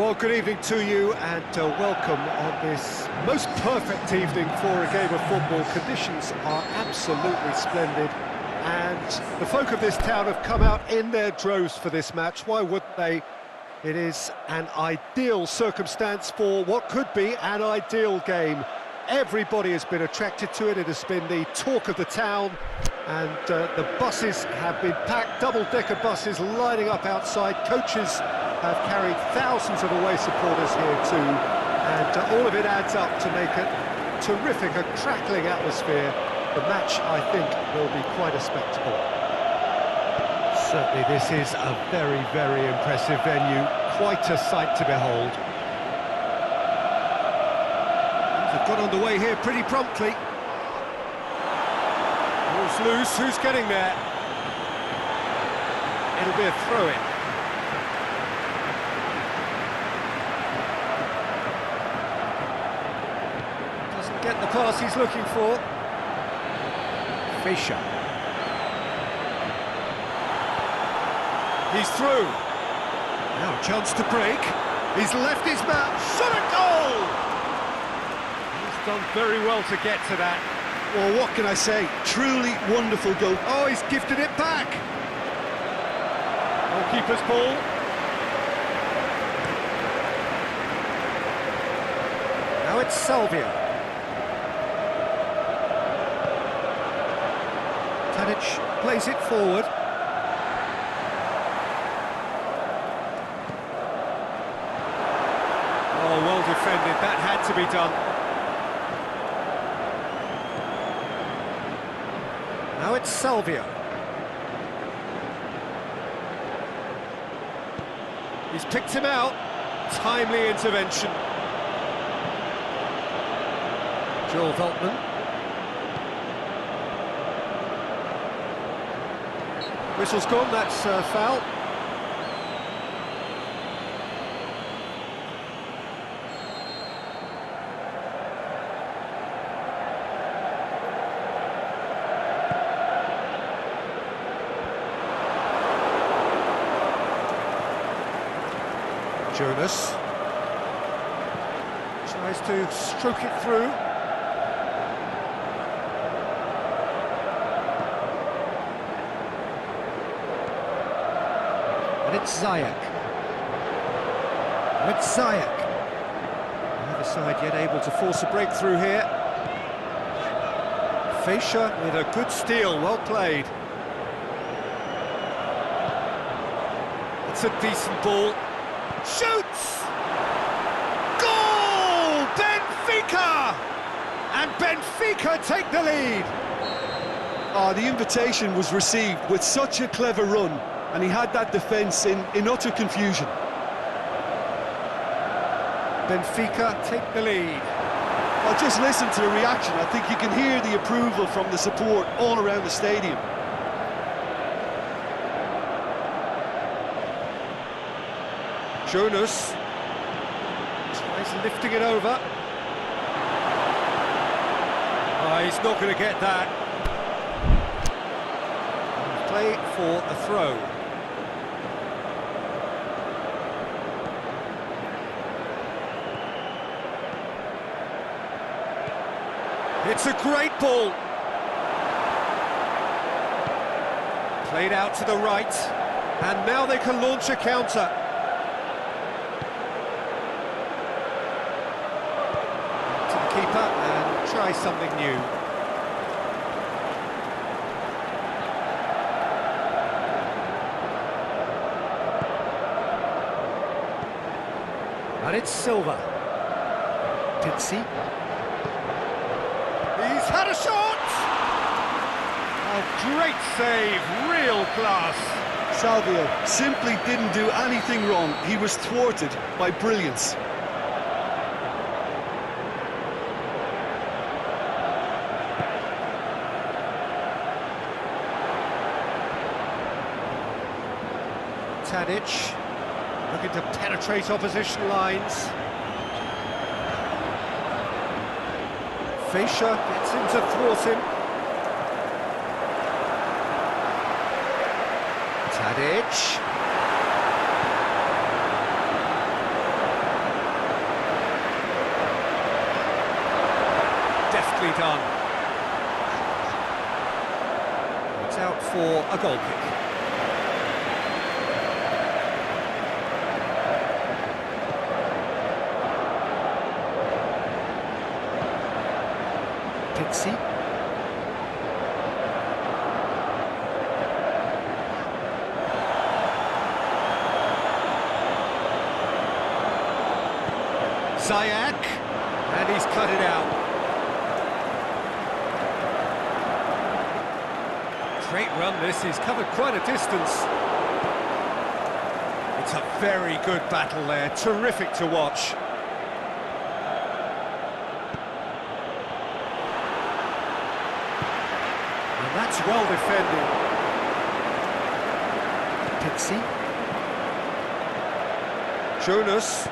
Well, good evening to you and welcome on this most perfect evening for a game of football. Conditions are absolutely splendid and the folk of this town have come out in their droves for this match. Why wouldn't they? It is an ideal circumstance for what could be an ideal game. Everybody has been attracted to it. It has been the talk of the town and the buses have been packed, double-decker buses lining up outside. Coaches have carried thousands of away supporters here too, and all of it adds up to make a terrific, a crackling atmosphere. The match, I think, will be quite a spectacle. Certainly this is a very, very impressive venue, quite a sight to behold. They've got underway here pretty promptly. Ball's loose, who's getting there? It'll be a throw-in. Get the pass he's looking for. Fischer. He's through. Now a chance to break. He's left his man. Shot a goal! He's done very well to get to that. Well, what can I say? Truly wonderful goal. Oh, he's gifted it back. Goalkeeper's ball. Now it's Salvia. Plays it forward. Oh, well defended. That had to be done. Now it's Salvia. He's picked him out. Timely intervention. Joel Veltman. Whistle's gone, that's foul. Jonas tries to stroke it through. It's Zayak. It's Zayak. Neither side yet able to force a breakthrough here. Fischer with a good steal, well played. It's a decent ball. Shoots! Goal! Benfica! And Benfica take the lead. Oh, the invitation was received with such a clever run. And he had that defence in utter confusion. Benfica take the lead. Well, just listen to the reaction. I think you can hear the approval from the support all around the stadium. Jonas tries lifting it over. Oh, he's not going to get that. Play for a throw. It's a great ball. Played out to the right, and now they can launch a counter. To the keeper and try something new. And it's Silva. Pizzi. He's had a shot! A great save, real class. Salvia simply didn't do anything wrong. He was thwarted by brilliance. Tadic looking to penetrate opposition lines. Fischer gets him to thwart him. Tadic. nicely done. It's out for a goal kick. Pixie. Zayak, and he's cut it out. Great run this, he's covered quite a distance. It's a very good battle there, terrific to watch. And that's well defended. Pixie. Jonas.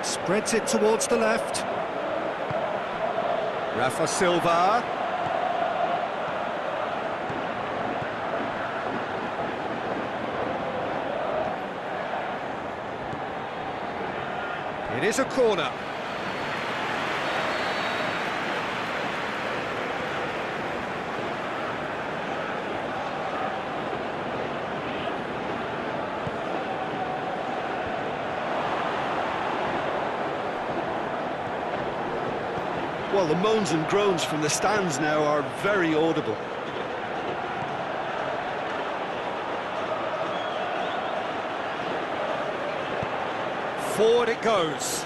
Spreads it towards the left. Rafa Silva. It is a corner. Well, the moans and groans from the stands now are very audible. Forward it goes.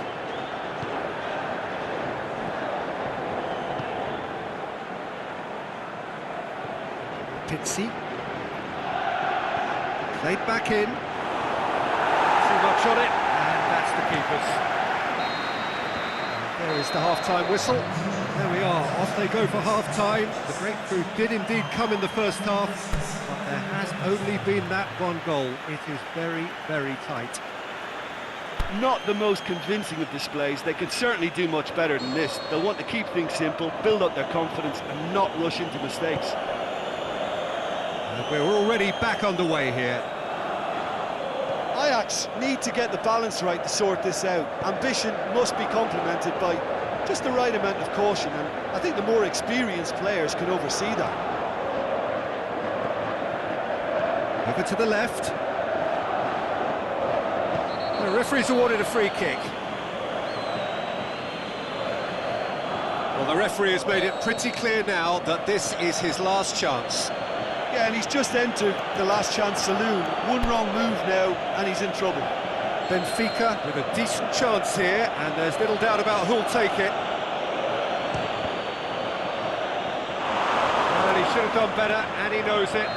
Pixie. Played back in. Too much on it, and that's the keeper's. There is the half-time whistle. There we are, off they go for half-time. The breakthrough did indeed come in the first half, but there has only been that one goal. It is very, very tight. Not the most convincing of displays. They can certainly do much better than this. They'll want to keep things simple, build up their confidence and not rush into mistakes. And we're already back underway here. Ajax need to get the balance right to sort this out. Ambition must be complemented by just the right amount of caution, and I think the more experienced players can oversee that. Over to the left. The referee's awarded a free kick. Well, the referee has made it pretty clear now that this is his last chance. Yeah, and he's just entered the last chance saloon. One wrong move now, and he's in trouble. Benfíka with a decent chance here, and there's little doubt about who'll take it. And he should have done better, and he knows it.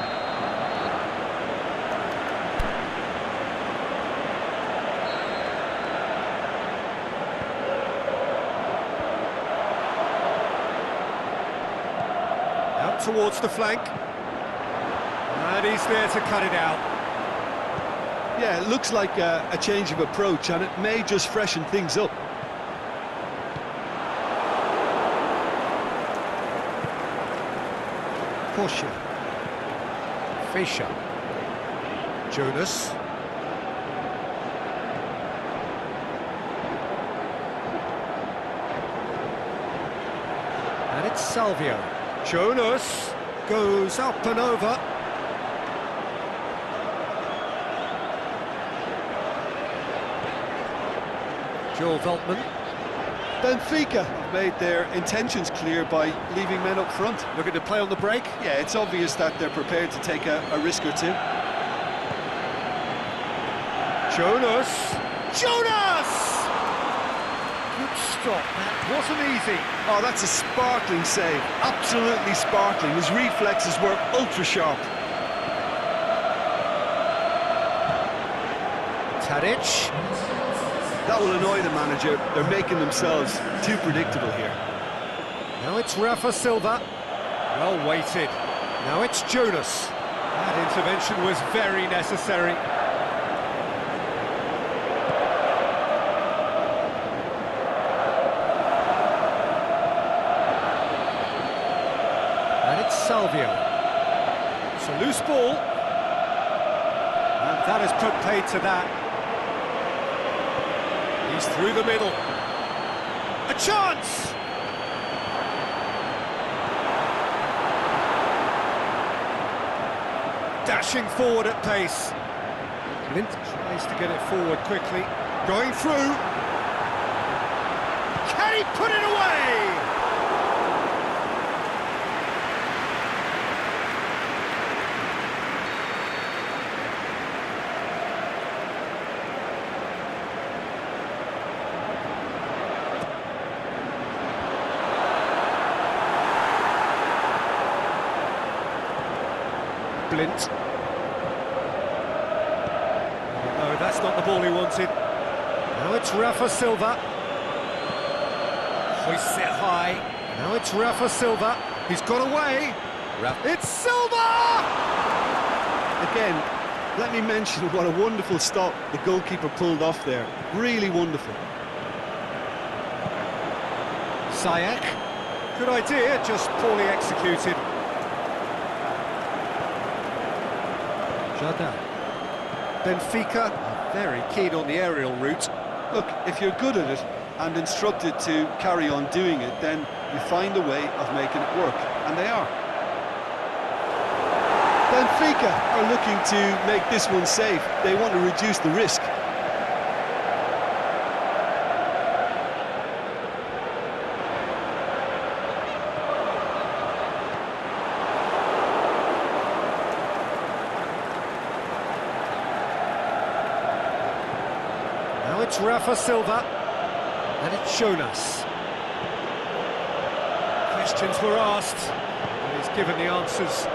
Out towards the flank. And he's there to cut it out. Yeah, it looks like a change of approach, and it may just freshen things up. Porsche. Fischer. Jonas. And it's Salvio. Jonas goes up and over. Joel Veltman. Benfica have made their intentions clear by leaving men up front. Looking to play on the break. Yeah, it's obvious that they're prepared to take a risk or two. Jonas! Jonas! Good stop, that wasn't easy. Oh, that's a sparkling save, absolutely sparkling. His reflexes were ultra sharp. Tadic. That will annoy the manager. They're making themselves too predictable here. Now it's Rafa Silva. Well weighted. Now it's Jonas. That intervention was very necessary. And it's Salvio. It's a loose ball. And that has put paid to that. He's through the middle. A chance! Dashing forward at pace. Blind tries to get it forward quickly. Going through. Can he put it away? Blint. No, that's not the ball he wanted. Now it's Rafa Silva. Hoists it high. Now it's Rafa Silva. He's got away. It's Silva! Again, let me mention what a wonderful stop the goalkeeper pulled off there. Really wonderful. Hayek. Good idea, just poorly executed. Jardin. Benfica are very keen on the aerial route. Look, if you're good at it and instructed to carry on doing it, then you find a way of making it work, and they are. Benfica are looking to make this one safe. They want to reduce the risk. Now it's Rafa Silva, and it's shown us. Questions were asked, and he's given the answers.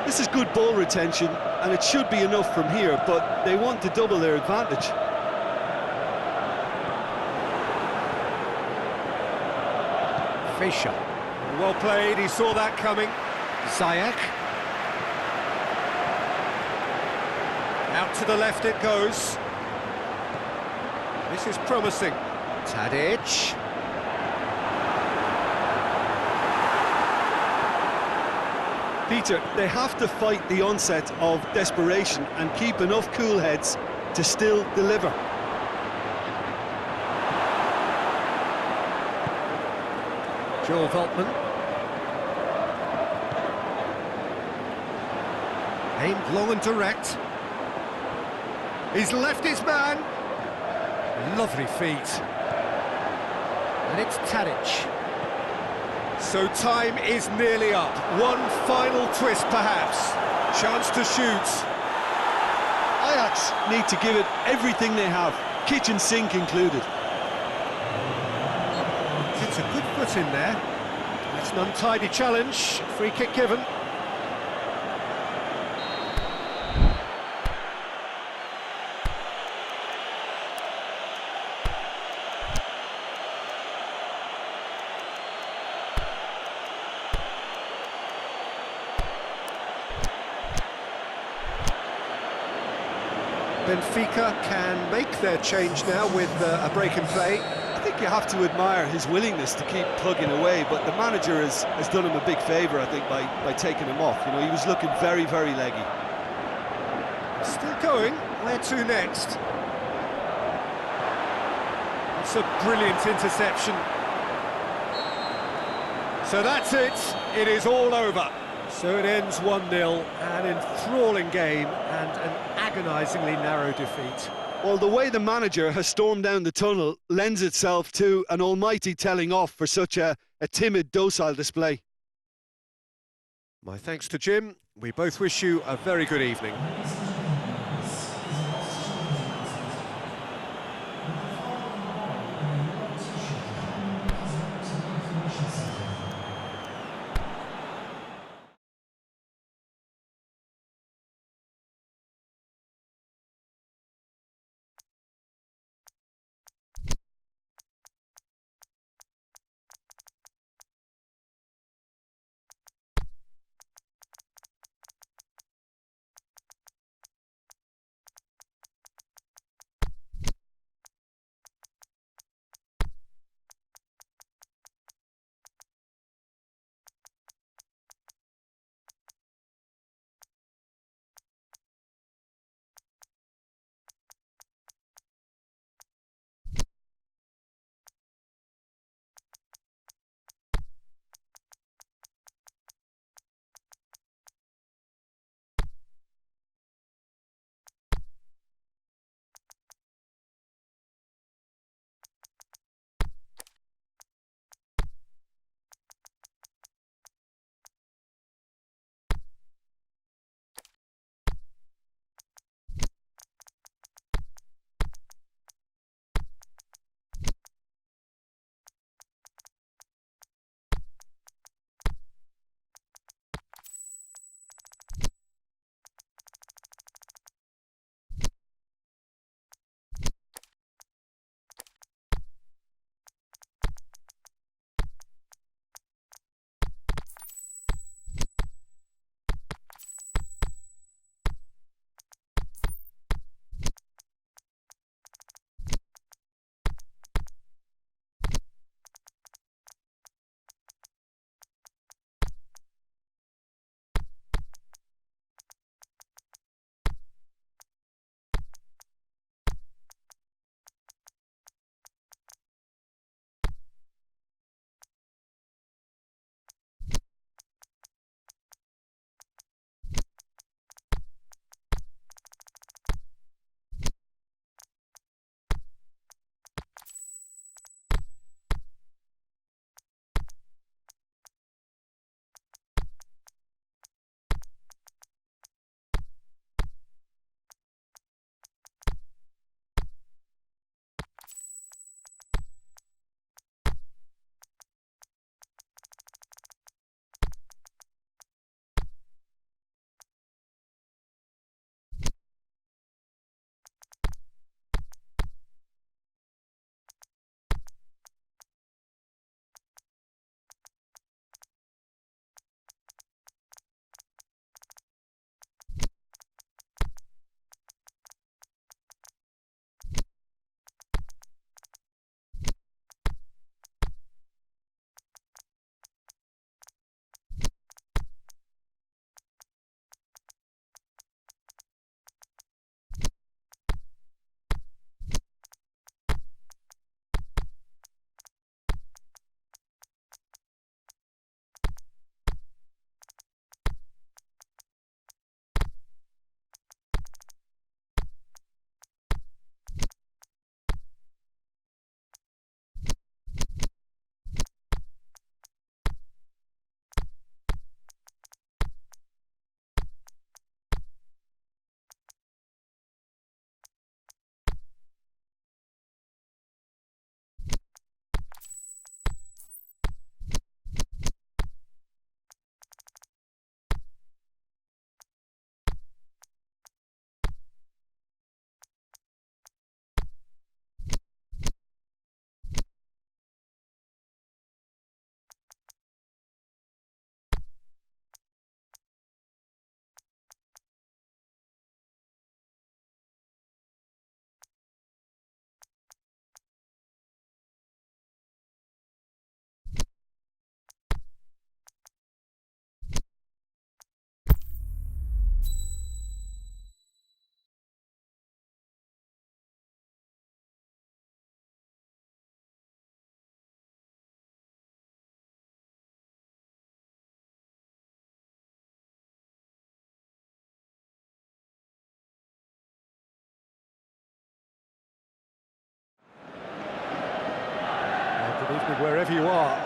This is good ball retention, and it should be enough from here, but they want to double their advantage. Fischer. Well played, he saw that coming. Hayek. Out to the left it goes. This is promising. Tadic. Peter, they have to fight the onset of desperation and keep enough cool heads to still deliver. Joel Veltman. Aimed long and direct. He's left his man. Lovely feet. And it's Tadic. So time is nearly up. One final twist, perhaps. Chance to shoot. Ajax need to give it everything they have, kitchen sink included. It's a good foot in there. It's an untidy challenge. Free kick given. Benfica can make their change now with a break in play. I think you have to admire his willingness to keep plugging away, but the manager has done him a big favour, I think, by taking him off. You know, he was looking very, very leggy. Still going. Where to next? It's a brilliant interception. So that's it. It is all over. So it ends 1-0, an enthralling game and an agonisingly narrow defeat. Well, the way the manager has stormed down the tunnel lends itself to an almighty telling off for such a timid, docile display. My thanks to Jim. We both wish you a very good evening.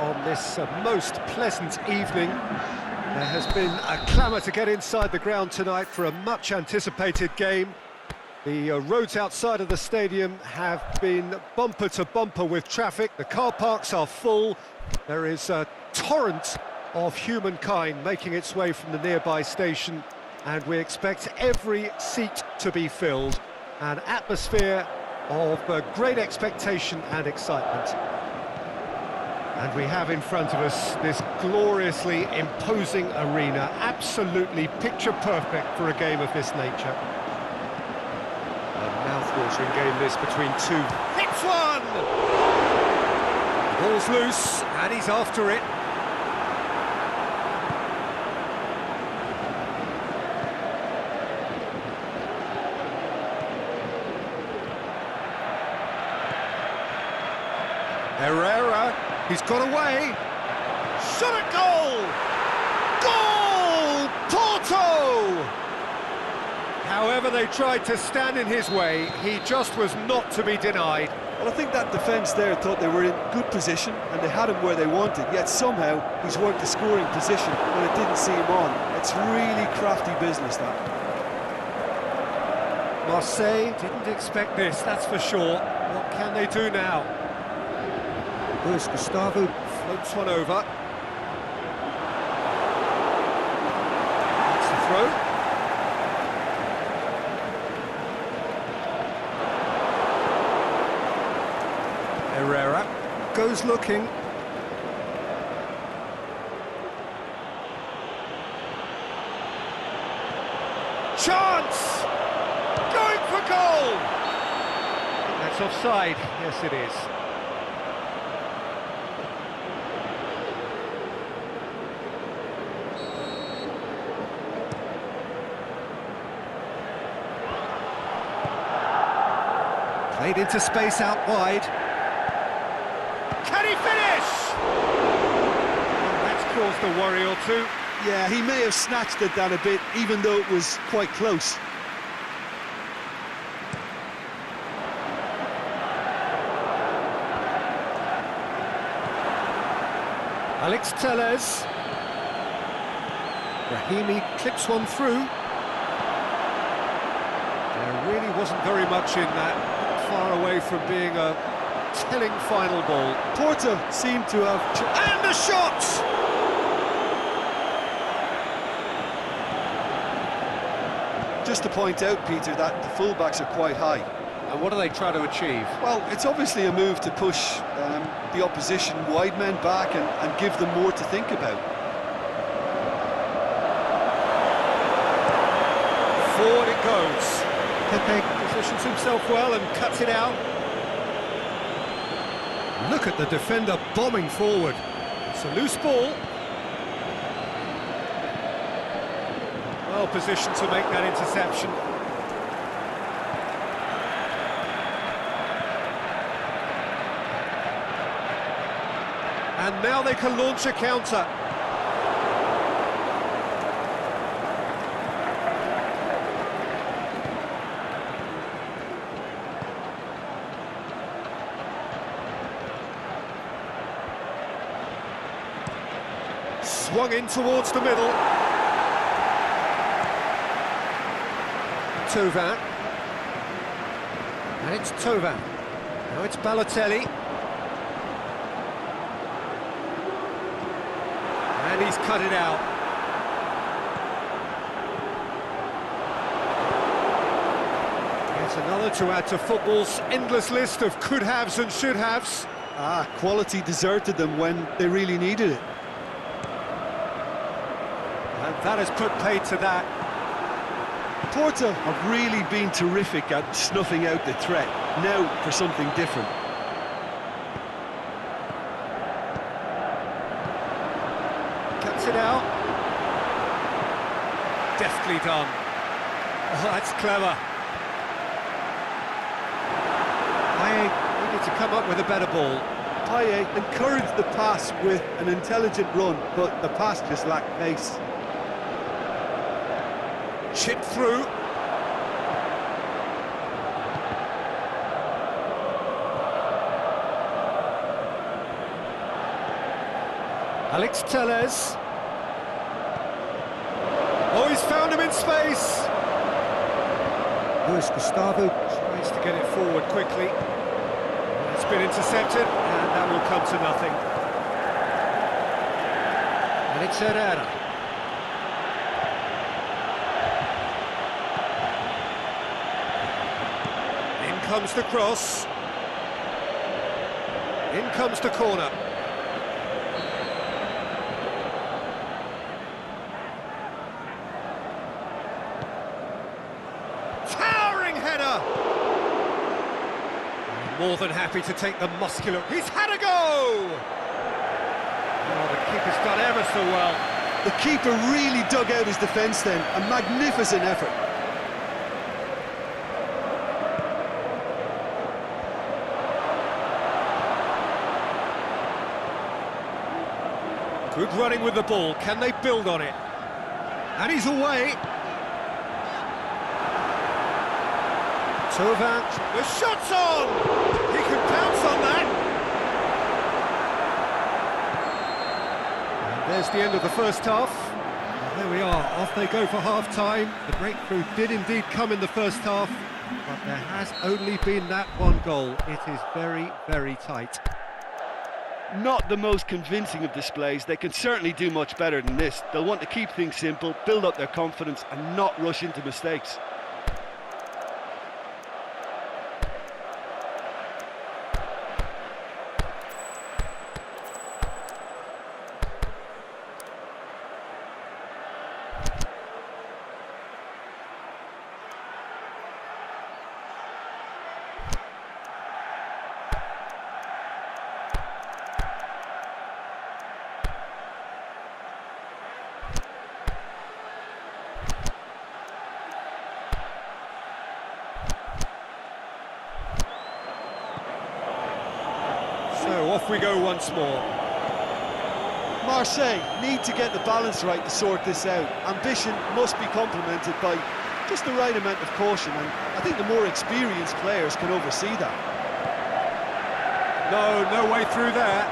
on this most pleasant evening. There has been a clamour to get inside the ground tonight for a much-anticipated game. The roads outside of the stadium have been bumper to bumper with traffic. The car parks are full. There is a torrent of humankind making its way from the nearby station, and we expect every seat to be filled. An atmosphere of great expectation and excitement. And we have in front of us this gloriously imposing arena, absolutely picture perfect for a game of this nature. A mouth-watering game this between two. Hits one! Ball's loose, and he's after it. Herrera, he's got away. Shot at goal! Goal! Porto! However they tried to stand in his way, he just was not to be denied. Well, I think that defence there thought they were in good position and they had him where they wanted, yet somehow he's worked the scoring position when it didn't see him on. It's really crafty business, that. Márseigh didn't expect this, that's for sure. What can they do now? Here's Gustavo, floats one over. That's the throw. Herrera goes looking. Chance! Going for goal! That's offside, yes it is. Played into space out wide. Can he finish? Oh, that's caused a worry or two. Yeah, he may have snatched at that a bit, even though it was quite close. Alex Telles. Rahimi clips one through. There really wasn't very much in that. Far away from being a telling final ball. Porto seemed to have... And a shot! Just to point out, Peter, that the fullbacks are quite high. And what do they try to achieve? Well, it's obviously a move to push the opposition wide men back and give them more to think about. Forward it goes. Pepe positions himself well and cuts it out. Look at the defender bombing forward. It's a loose ball. Well positioned to make that interception. And now they can launch a counter. Swung in towards the middle. Thauvin. And it's Thauvin. Now it's Balotelli. And he's cut it out. Yet another to add to football's endless list of could-haves and should-haves. Quality deserted them when they really needed it. And that has put paid to that. Porto have really been terrific at snuffing out the threat. Now for something different. Cuts it out. Deftly done. Oh, that's clever. I needed to come up with a better ball. Payet encouraged the pass with an intelligent run, but the pass just lacked pace. Chip through. Alex Telles. Oh, he's found him in space. Luis Gustavo tries to get it forward quickly. It's been intercepted, and that will come to nothing. And it's Herrera. In comes the cross. In comes the corner. Towering header! More than happy to take the muscular... He's had a go! Oh, the keeper's done ever so well. The keeper really dug out his defence then. A magnificent effort. Good running with the ball. Can they build on it? And he's away. Tovant. The shot's on! He can pounce on that. And there's the end of the first half. And there we are. Off they go for half-time. The breakthrough did indeed come in the first half, but there has only been that one goal. It is very, very tight. Not the most convincing of displays. They can certainly do much better than this. They'll want to keep things simple, build up their confidence and not rush into mistakes. So off we go once more. Márcio need to get the balance right to sort this out. Ambition must be complemented by just the right amount of caution, and I think the more experienced players can oversee that. No way through there.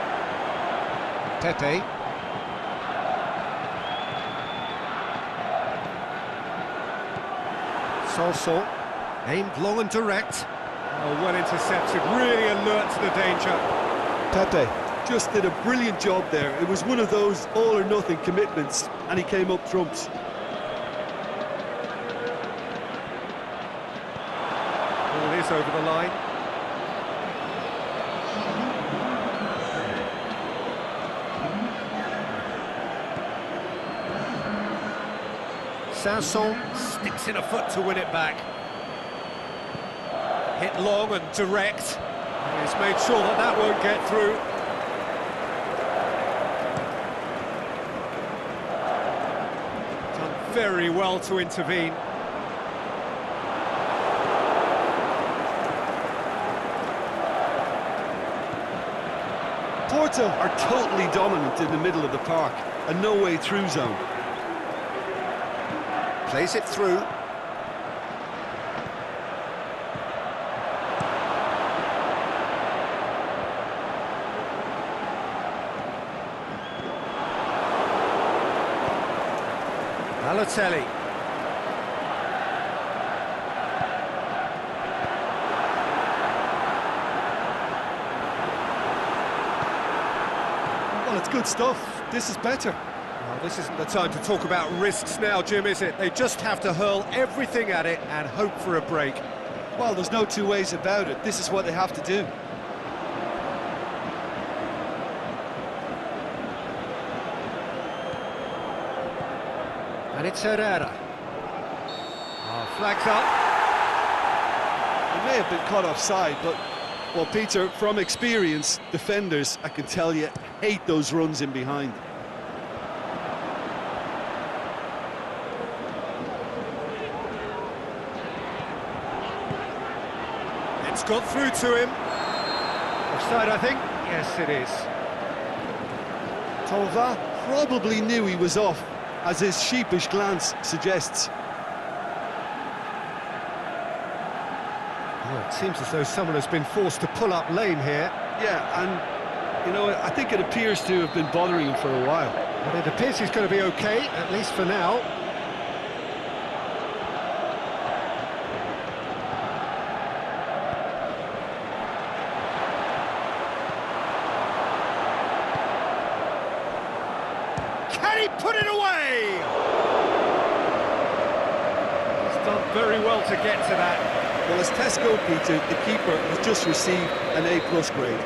Tete. Solso, aimed long and direct. Oh, well intercepted, really alert to the danger. Pepe just did a brilliant job there. It was one of those all-or-nothing commitments, and he came up trumps. Ball is over the line. Sanson sticks in a foot to win it back. Hit long and direct. He's made sure that that won't get through. Done very well to intervene. Pórto are totally dominant in the middle of the park, a no-way through zone. Plays it through. Balotelli. Well, it's good stuff. This is better. Well, this isn't the time to talk about risks now, Jim, is it? They just have to hurl everything at it and hope for a break. Well, there's no two ways about it. This is what they have to do. And it's Herrera. Oh, flags up. It may have been caught offside, but, well, Peter, from experience, defenders, I can tell you, hate those runs in behind. It's got through to him. Offside, I think. Yes, it is. Tova probably knew he was off, as his sheepish glance suggests. Oh, it seems as though someone has been forced to pull up lame here. Yeah, and You know, I think it appears to have been bothering him for a while. But it appears he's going to be okay, at least for now. Can he put it away? He's done very well to get to that. Well, as test goalkeeper, the keeper has just received an A+ grade.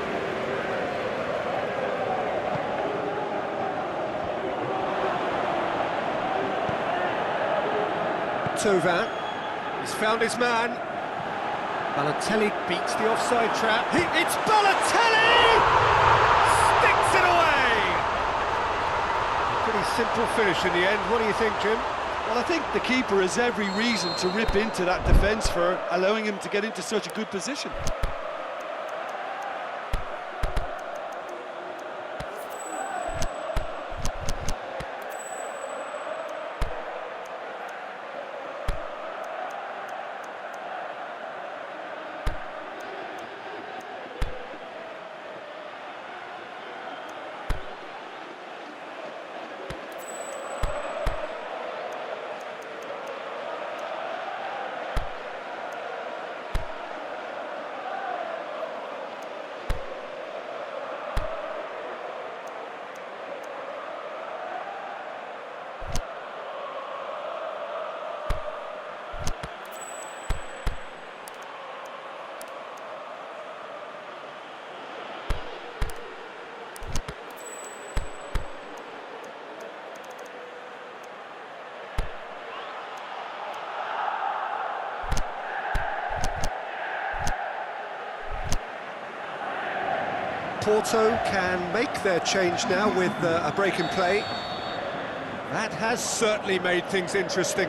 Tovan, he's found his man. Balotelli beats the offside trap. It's Balotelli! Sticks it away! A pretty simple finish in the end. What do you think, Jim? Well, I think the keeper has every reason to rip into that defence for allowing him to get into such a good position. Porto can make their change now with a break in play. That has certainly made things interesting.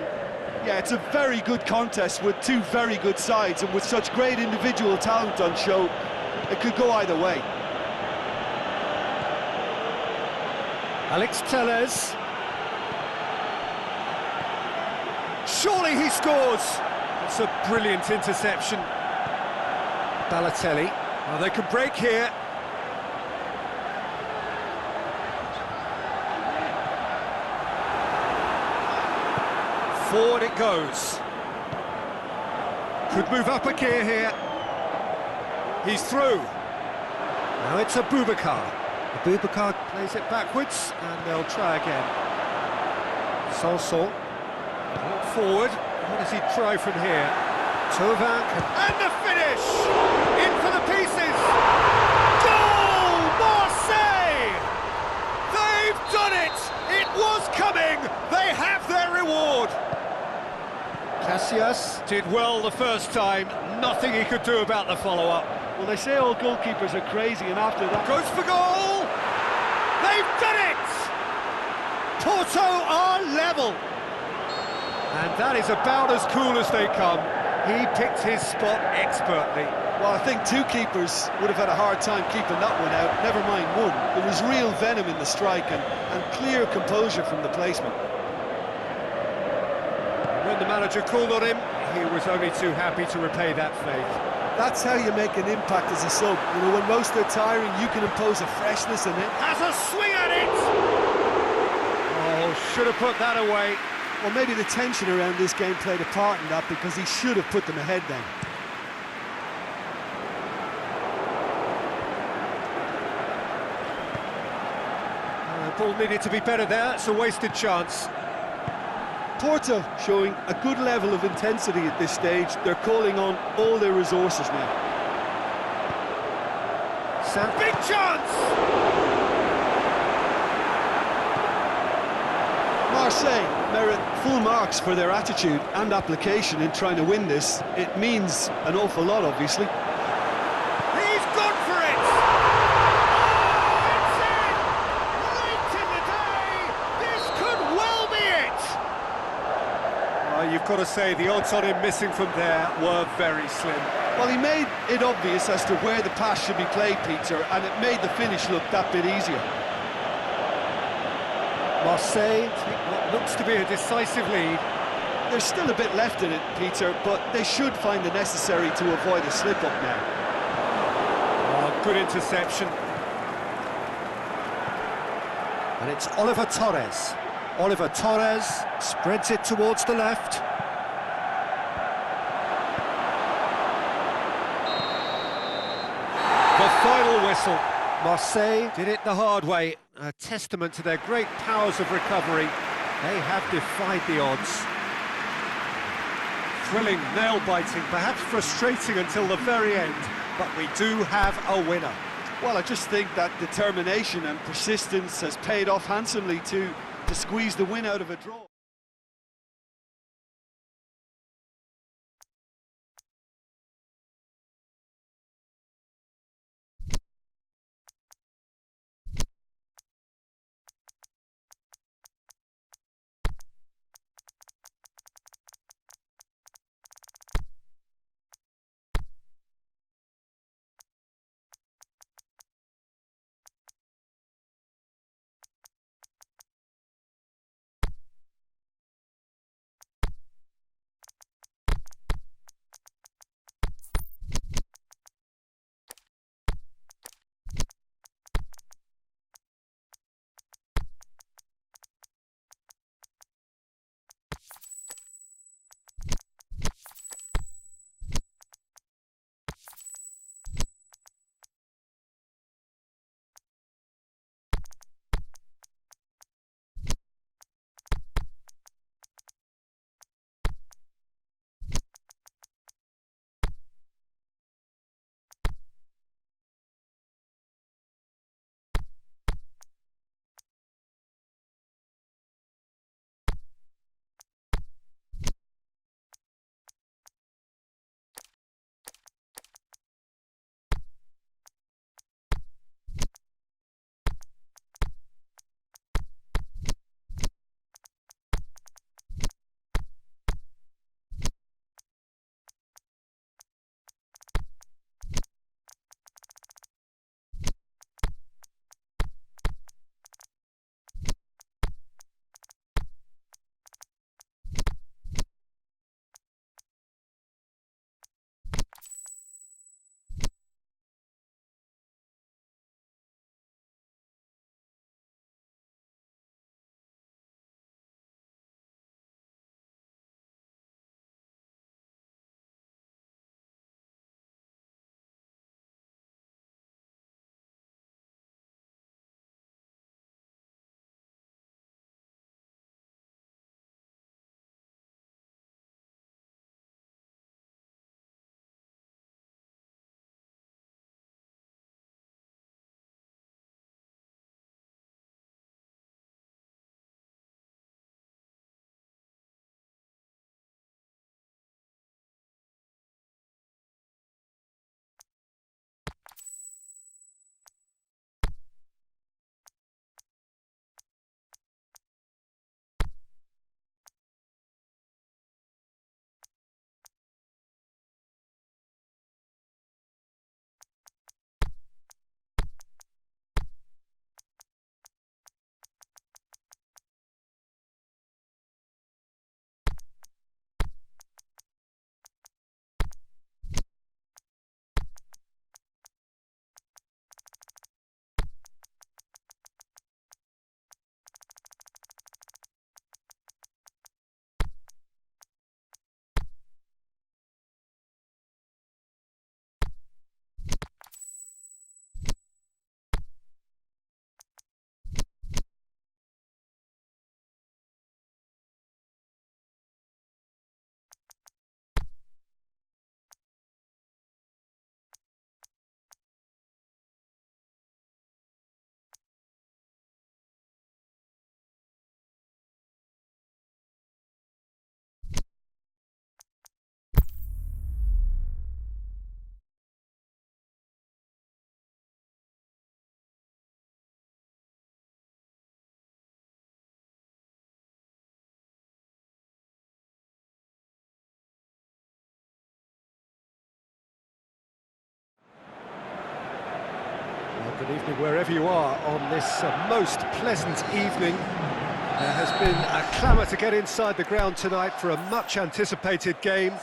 Yeah, it's a very good contest with two very good sides, and with such great individual talent on show, it could go either way. Alex Telles. Surely he scores! It's a brilliant interception. Balotelli. Well, they can break here. Forward it goes. Could move up a gear here. He's through. Now it's Abubakar. Abubakar plays it backwards, and they'll try again. Sanson. Look forward. What does he try from here? Tovan. And the finish! In for the pieces! Goal! Marseille! They've done it! It was coming! They have their reward! Casillas did well the first time, nothing he could do about the follow-up. Well, they say all goalkeepers are crazy, and after that... Goes for goal! They've done it! Porto are level! And that is about as cool as they come. He picked his spot expertly. Well, I think two keepers would have had a hard time keeping that one out, never mind one. There was real venom in the strike and clear composure from the placement. When the manager called on him, he was only too happy to repay that faith. That's how you make an impact as a sub. You know, when most are tiring, you can impose a freshness in it. Has a swing at it! Oh, should have put that away. Well, maybe the tension around this game played a part in that, because he should have put them ahead then. The ball needed to be better there, it's a wasted chance. Porto showing a good level of intensity at this stage. They're calling on all their resources now. Big chance! Marseille merit full marks for their attitude and application in trying to win this. It means an awful lot, obviously. He's gone for it! Oh, it's in! Late in the day! This could well be it! You've got to say, the odds on him missing from there were very slim. Well, he made it obvious as to where the pass should be played, Peter, and it made the finish look that bit easier. Marseille take what looks to be a decisive lead. There's still a bit left in it, Peter, but they should find the necessary to avoid a slip-up now. Oh, good interception. And it's Oliver Torres. Oliver Torres spreads it towards the left. The final whistle. Márseigg did it the hard way. A testament to their great powers of recovery. They have defied the odds. Thrilling, nail-biting, perhaps frustrating until the very end, but we do have a winner. Well, I just think that determination and persistence has paid off handsomely to squeeze the win out of a draw. Good evening wherever you are on this most pleasant evening. There has been a clamour to get inside the ground tonight for a much anticipated game.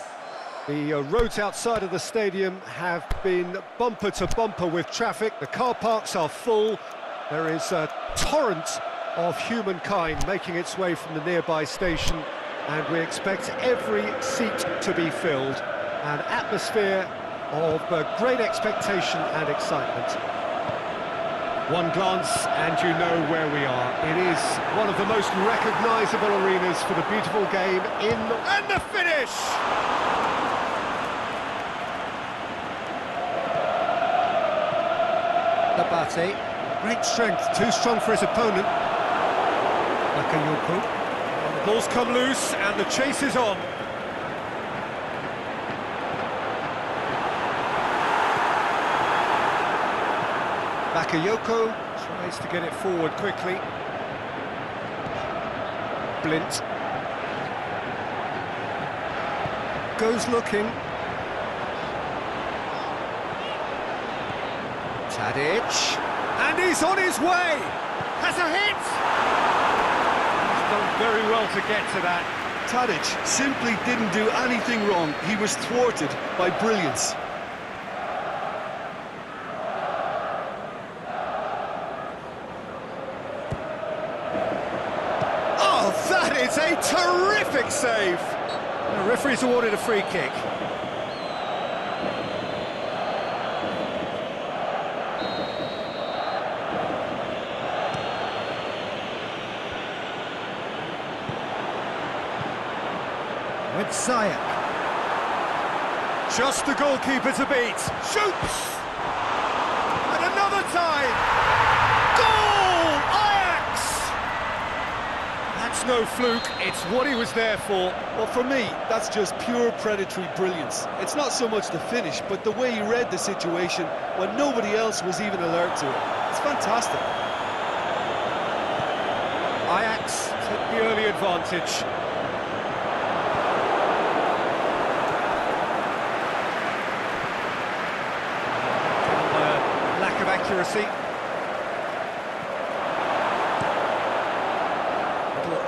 The roads outside of the stadium have been bumper to bumper with traffic. The car parks are full. There is a torrent of humankind making its way from the nearby station, and we expect every seat to be filled. An atmosphere of great expectation and excitement. One glance and you know where we are. It is one of the most recognisable arenas for the beautiful game in... And the finish! Abate, great strength, too strong for his opponent. Bakayoko. The ball's come loose and the chase is on. Bakayoko tries to get it forward quickly. Blint goes looking. Tadic, and he's on his way. Has a hit. He's done very well to get to that. Tadic simply didn't do anything wrong. He was thwarted by brilliance. That is a terrific save! The referee's awarded a free kick. With Zayak. Just the goalkeeper to beat. Shoots! And another time! Goal! Ajax! That's no fluke, it's what he was there for. Well, for me, that's just pure predatory brilliance. It's not so much the finish, but the way he read the situation when nobody else was even alert to it. It's fantastic. Ajax took the early advantage. Lack of accuracy.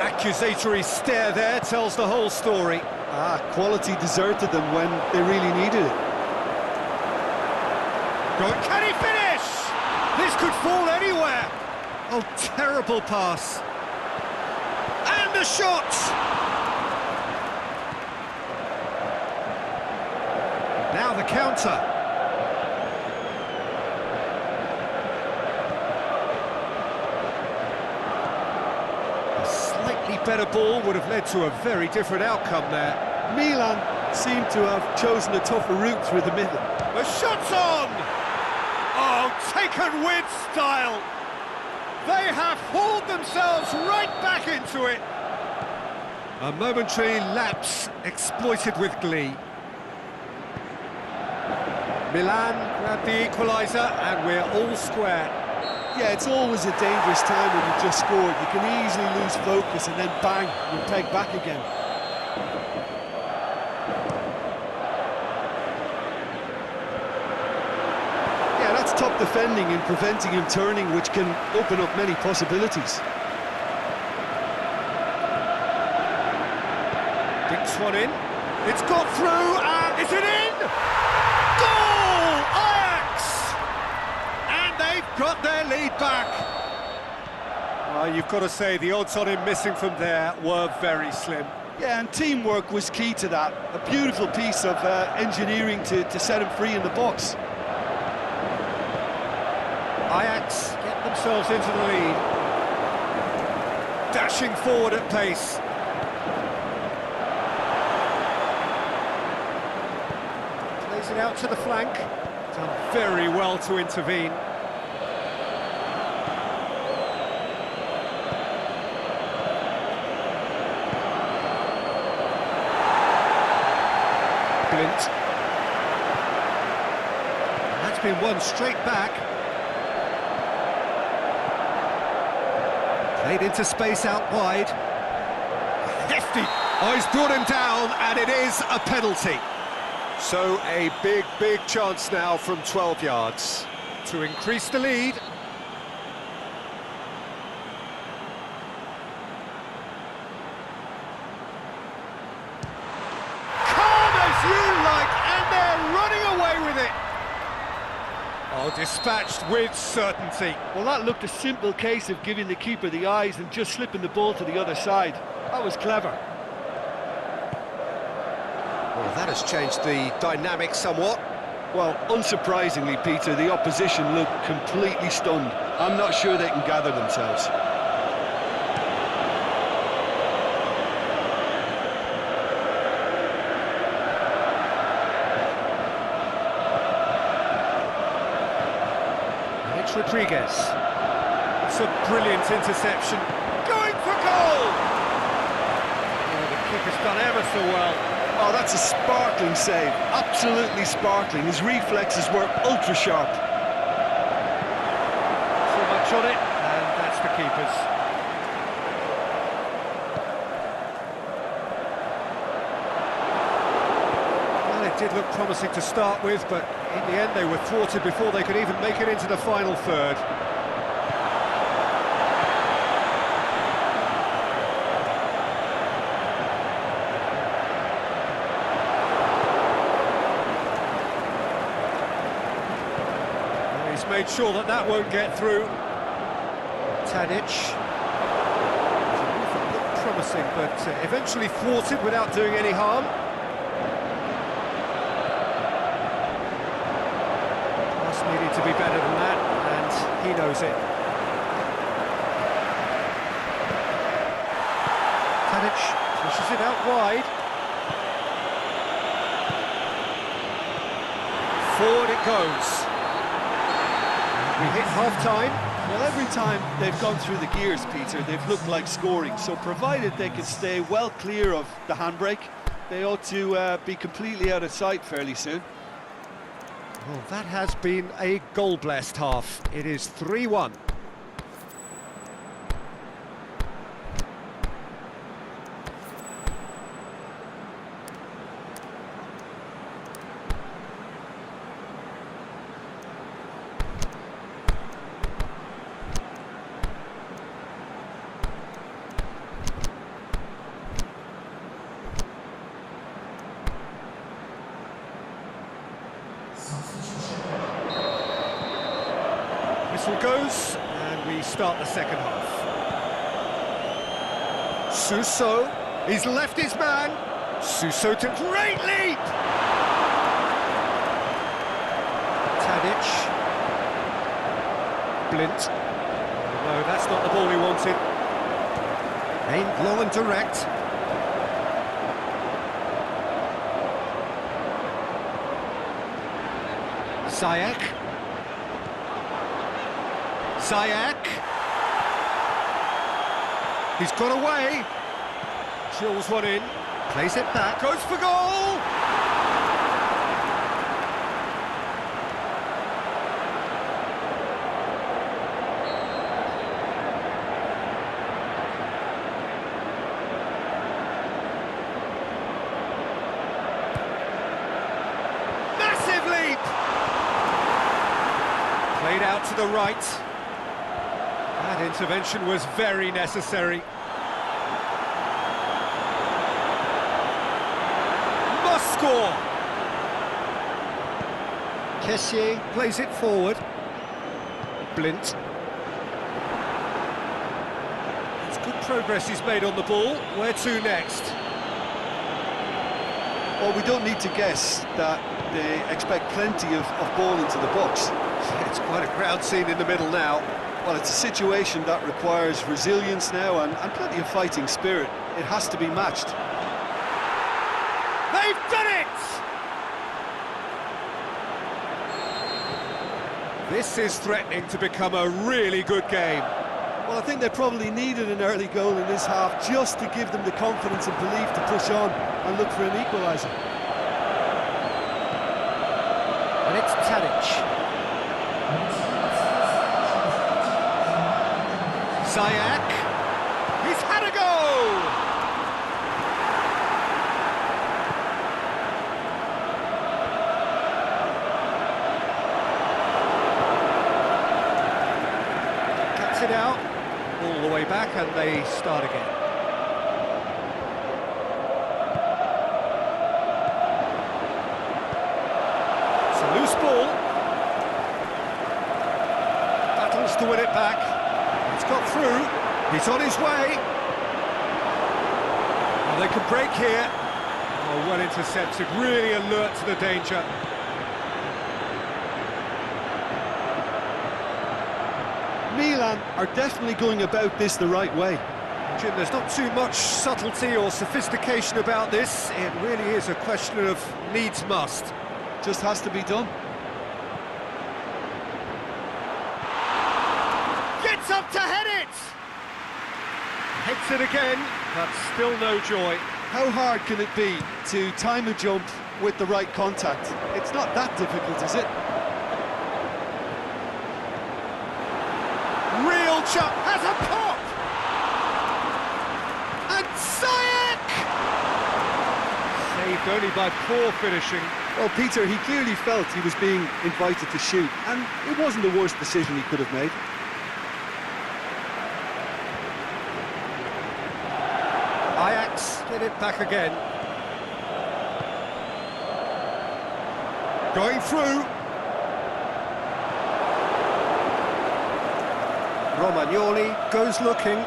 Accusatory stare there tells the whole story. Quality deserted them when they really needed it. Can he finish? This could fall anywhere. Oh, terrible pass. And the shot! Now the counter. Better ball would have led to a very different outcome there. Milan seem to have chosen a tougher route through the middle. The shot's on! Oh, taken with style! They have hauled themselves right back into it! A momentary lapse exploited with glee. Milan grabbed the equaliser and we're all square. Yeah, it's always a dangerous time when you've just scored. You can easily lose focus and then bang, you're pegged back again. Yeah, that's top defending and preventing him turning, which can open up many possibilities. Dinks one in. It's got through and is it in? Goal! Ajax! And they've got their lead back. You've got to say the odds on him missing from there were very slim. Yeah, and teamwork was key to that. A beautiful piece of engineering to set him free in the box. Ajax get themselves into the lead. Dashing forward at pace. Plays it out to the flank. Done very well to intervene. That's been won straight back. Played into space out wide. Hefty. Oh, he's brought him down, and it is a penalty. So a big chance now from 12 yards to increase the lead. Oh, Oh, dispatched with certainty. Well, that looked a simple case of giving the keeper the eyes and just slipping the ball to the other side. That was clever. Well, that has changed the dynamic somewhat. Well, unsurprisingly, Peter, the opposition looked completely stunned. I'm not sure they can gather themselves. It's Rodriguez. It's a brilliant interception. Going for goal! Oh, the keeper's done ever so well. Oh, that's a sparkling save. Absolutely sparkling. His reflexes were ultra sharp. So much on it, and that's the keeper's. Well, it did look promising to start with, but in the end they were thwarted before they could even make it into the final third. Made sure that that won't get through. Tadic. Looked promising, but eventually thwarted without doing any harm. Pass needed to be better than that, and he knows it. Tadic pushes it out wide. Forward it goes. We hit half-time. Well, every time they've gone through the gears, Peter, they've looked like scoring. So provided they can stay well clear of the handbrake, they ought to be completely out of sight fairly soon. Well, that has been a goal-blessed half. It is 3-1. Whistle goes, and we start the second half. Suso, he's left his man. Suso to great leap! Tadic. Blint. No, that's not the ball he wanted. Aimed long and direct. Zayak. Zayak. He's got away. Drills one in. Plays it back. Goes for goal! Massive leap! Played out to the right. That intervention was very necessary. Must score! Kessié plays it forward. Blint. It's good progress he's made on the ball. Where to next? Well, we don't need to guess that they expect plenty of ball into the box. It's quite a crowd scene in the middle now. Well, it's a situation that requires resilience now and plenty of fighting spirit. It has to be matched. They've done it! This is threatening to become a really good game. Well, I think they probably needed an early goal in this half just to give them the confidence and belief to push on and look for an equaliser. And it's Tadic. Zayak. He's had a go! Cuts it out, all the way back, and they start again. It's a loose ball. to win it back. He's got through. He's on his way. Oh, they can break here. Oh, well intercepted, really alert to the danger. Milan are definitely going about this the right way. Jim, there's not too much subtlety or sophistication about this. It really is a question of needs must. Just has to be done. Gets up to head it! Hits it again, but still no joy. How hard can it be to time a jump with the right contact? It's not that difficult, is it? Real chop, has a pop! And Ziyech! Saved only by poor finishing. Well, Peter, he clearly felt he was being invited to shoot, and it wasn't the worst decision he could have made. Άγιαξ get it back again. Going through. Romagnoli goes looking.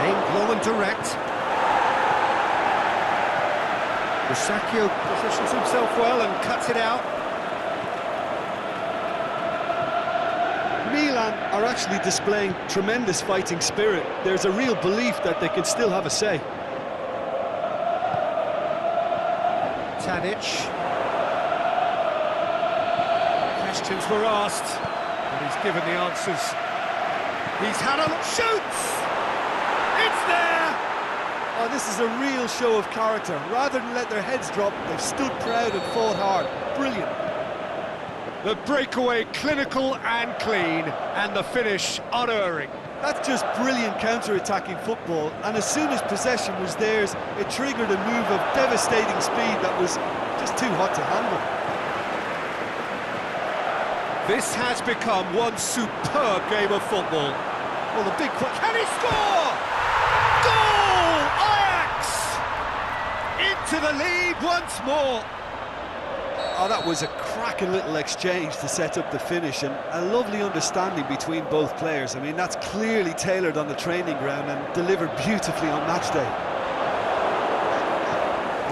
Aimed long and direct. Musacchio positions himself well and cuts it out. Milan are actually displaying tremendous fighting spirit. There's a real belief that they can still have a say. Tadic. Questions were asked, and he's given the answers. He's had a shoots! It's there! Oh, this is a real show of character. Rather than let their heads drop, they've stood proud and fought hard. Brilliant. The breakaway clinical and clean, and the finish unerring. That's just brilliant counter-attacking football, and as soon as possession was theirs, it triggered a move of devastating speed that was just too hot to handle. This has become one superb game of football. Well, the big question... Can he score? Goal! Ajax! Into the lead once more. Oh, that was a cracking little exchange to set up the finish, and a lovely understanding between both players. I mean, that's clearly tailored on the training ground and delivered beautifully on match day.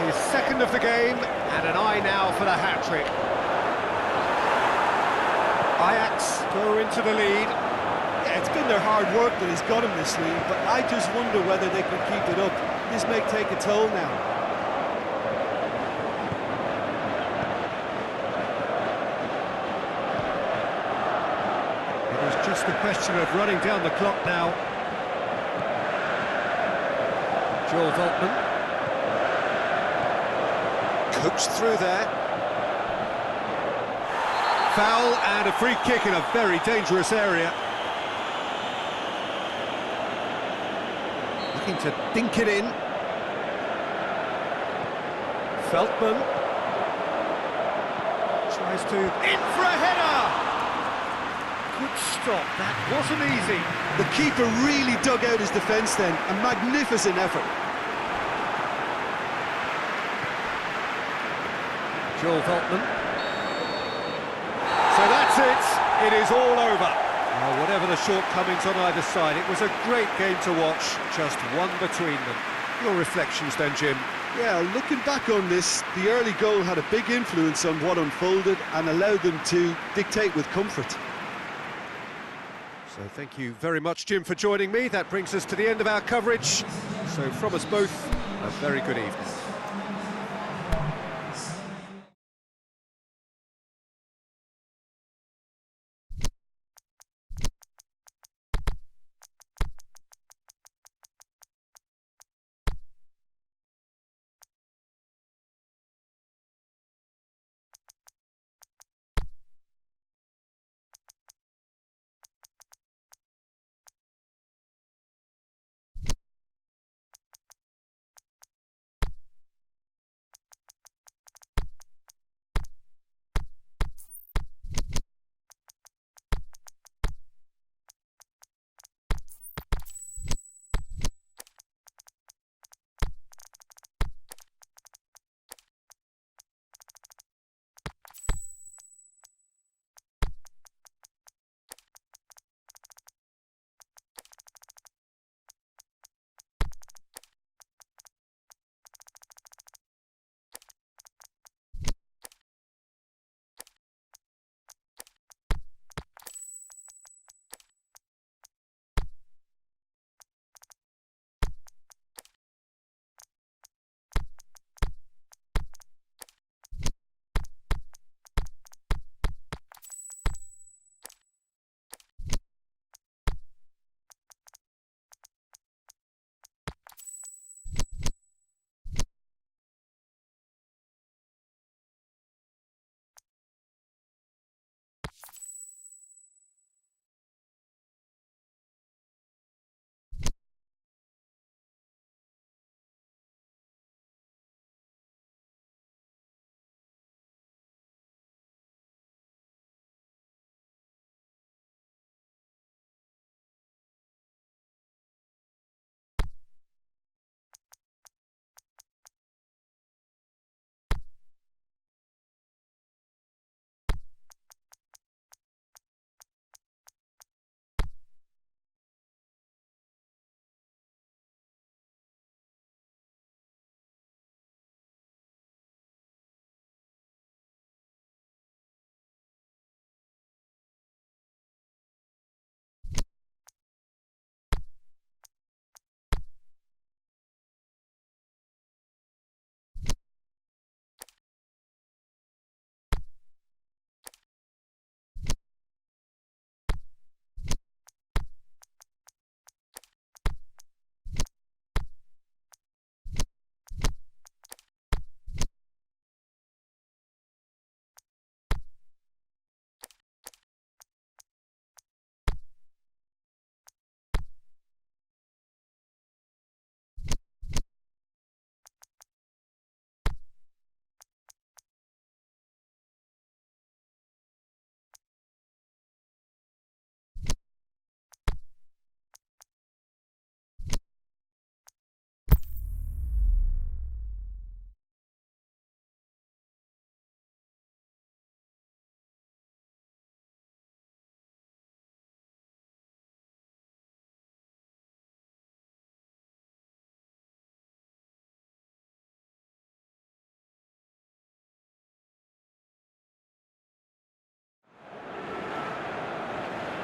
His second of the game, and an eye now for the hat-trick. Ajax go into the lead. Yeah, it's been their hard work that has got them this lead, but I just wonder whether they can keep it up. This may take a toll now. Just a question of running down the clock now. Joel Veltman. Coached through there. Foul and a free kick in a very dangerous area. Looking to dink it in. Veltman. Tries to... In for a header! Good stop, that wasn't easy. The keeper really dug out his defence then, a magnificent effort. Joel Veltman. So that's it, it is all over. Whatever the shortcomings on either side, it was a great game to watch, just one between them. Your reflections then, Jim? Yeah, looking back on this, the early goal had a big influence on what unfolded and allowed them to dictate with comfort. So thank you very much, Jim, for joining me. That brings us to the end of our coverage. So from us both, a very good evening.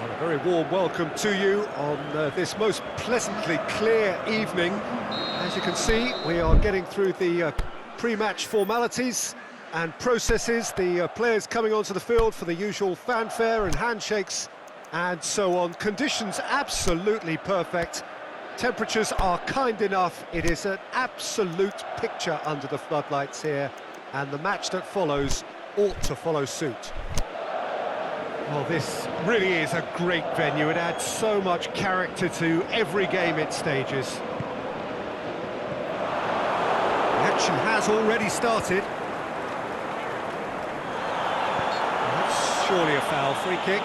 Well, a very warm welcome to you on this most pleasantly clear evening. As you can see, we are getting through the pre-match formalities and processes, the players coming onto the field for the usual fanfare and handshakes and so on. Conditions absolutely perfect. Temperatures are kind enough. It is an absolute picture under the floodlights here, and the match that follows ought to follow suit. Well, this really is a great venue. It adds so much character to every game it stages. The action has already started. That's surely a foul, free kick.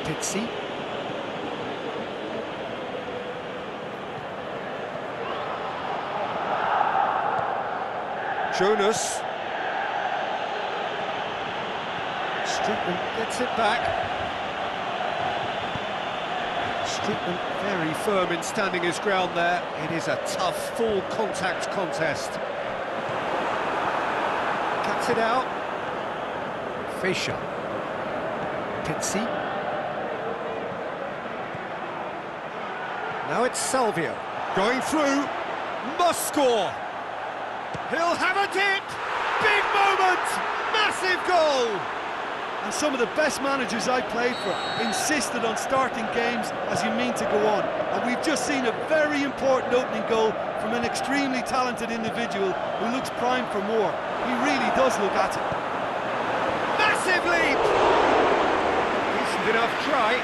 Pixie. Jonas. Strickland gets it back. Strickland very firm in standing his ground there. It is a tough, full contact contest. Cuts it out. Fischer. Pizzi. Now it's Salvio. Going through. Must score. He'll have a dip! Big moment! Massive goal! And some of the best managers I played for insisted on starting games as you mean to go on. And we've just seen a very important opening goal from an extremely talented individual who looks primed for more. He really does look at it. Massive leap! Decent enough try.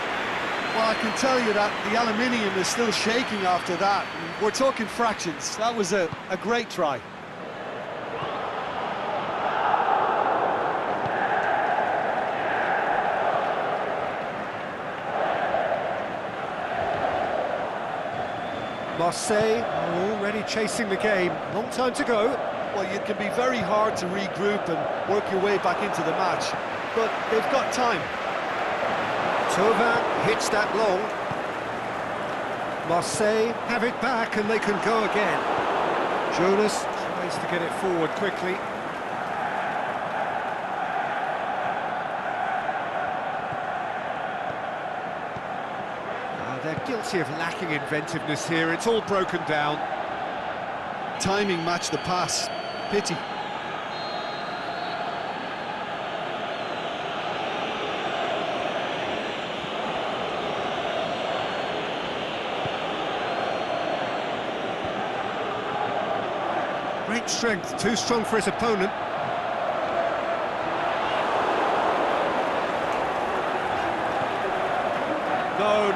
Well, I can tell you that the aluminium is still shaking after that. We're talking fractions. That was a great try. Márseigg are already chasing the game. Long time to go. Well, it can be very hard to regroup and work your way back into the match, but they've got time. Thauvin hits that long. Márseigg have it back and they can go again. Jonas tries to get it forward quickly. They're guilty of lacking inventiveness here. It's all broken down. Timing matched the pass. Pity. Great strength, too strong for his opponent.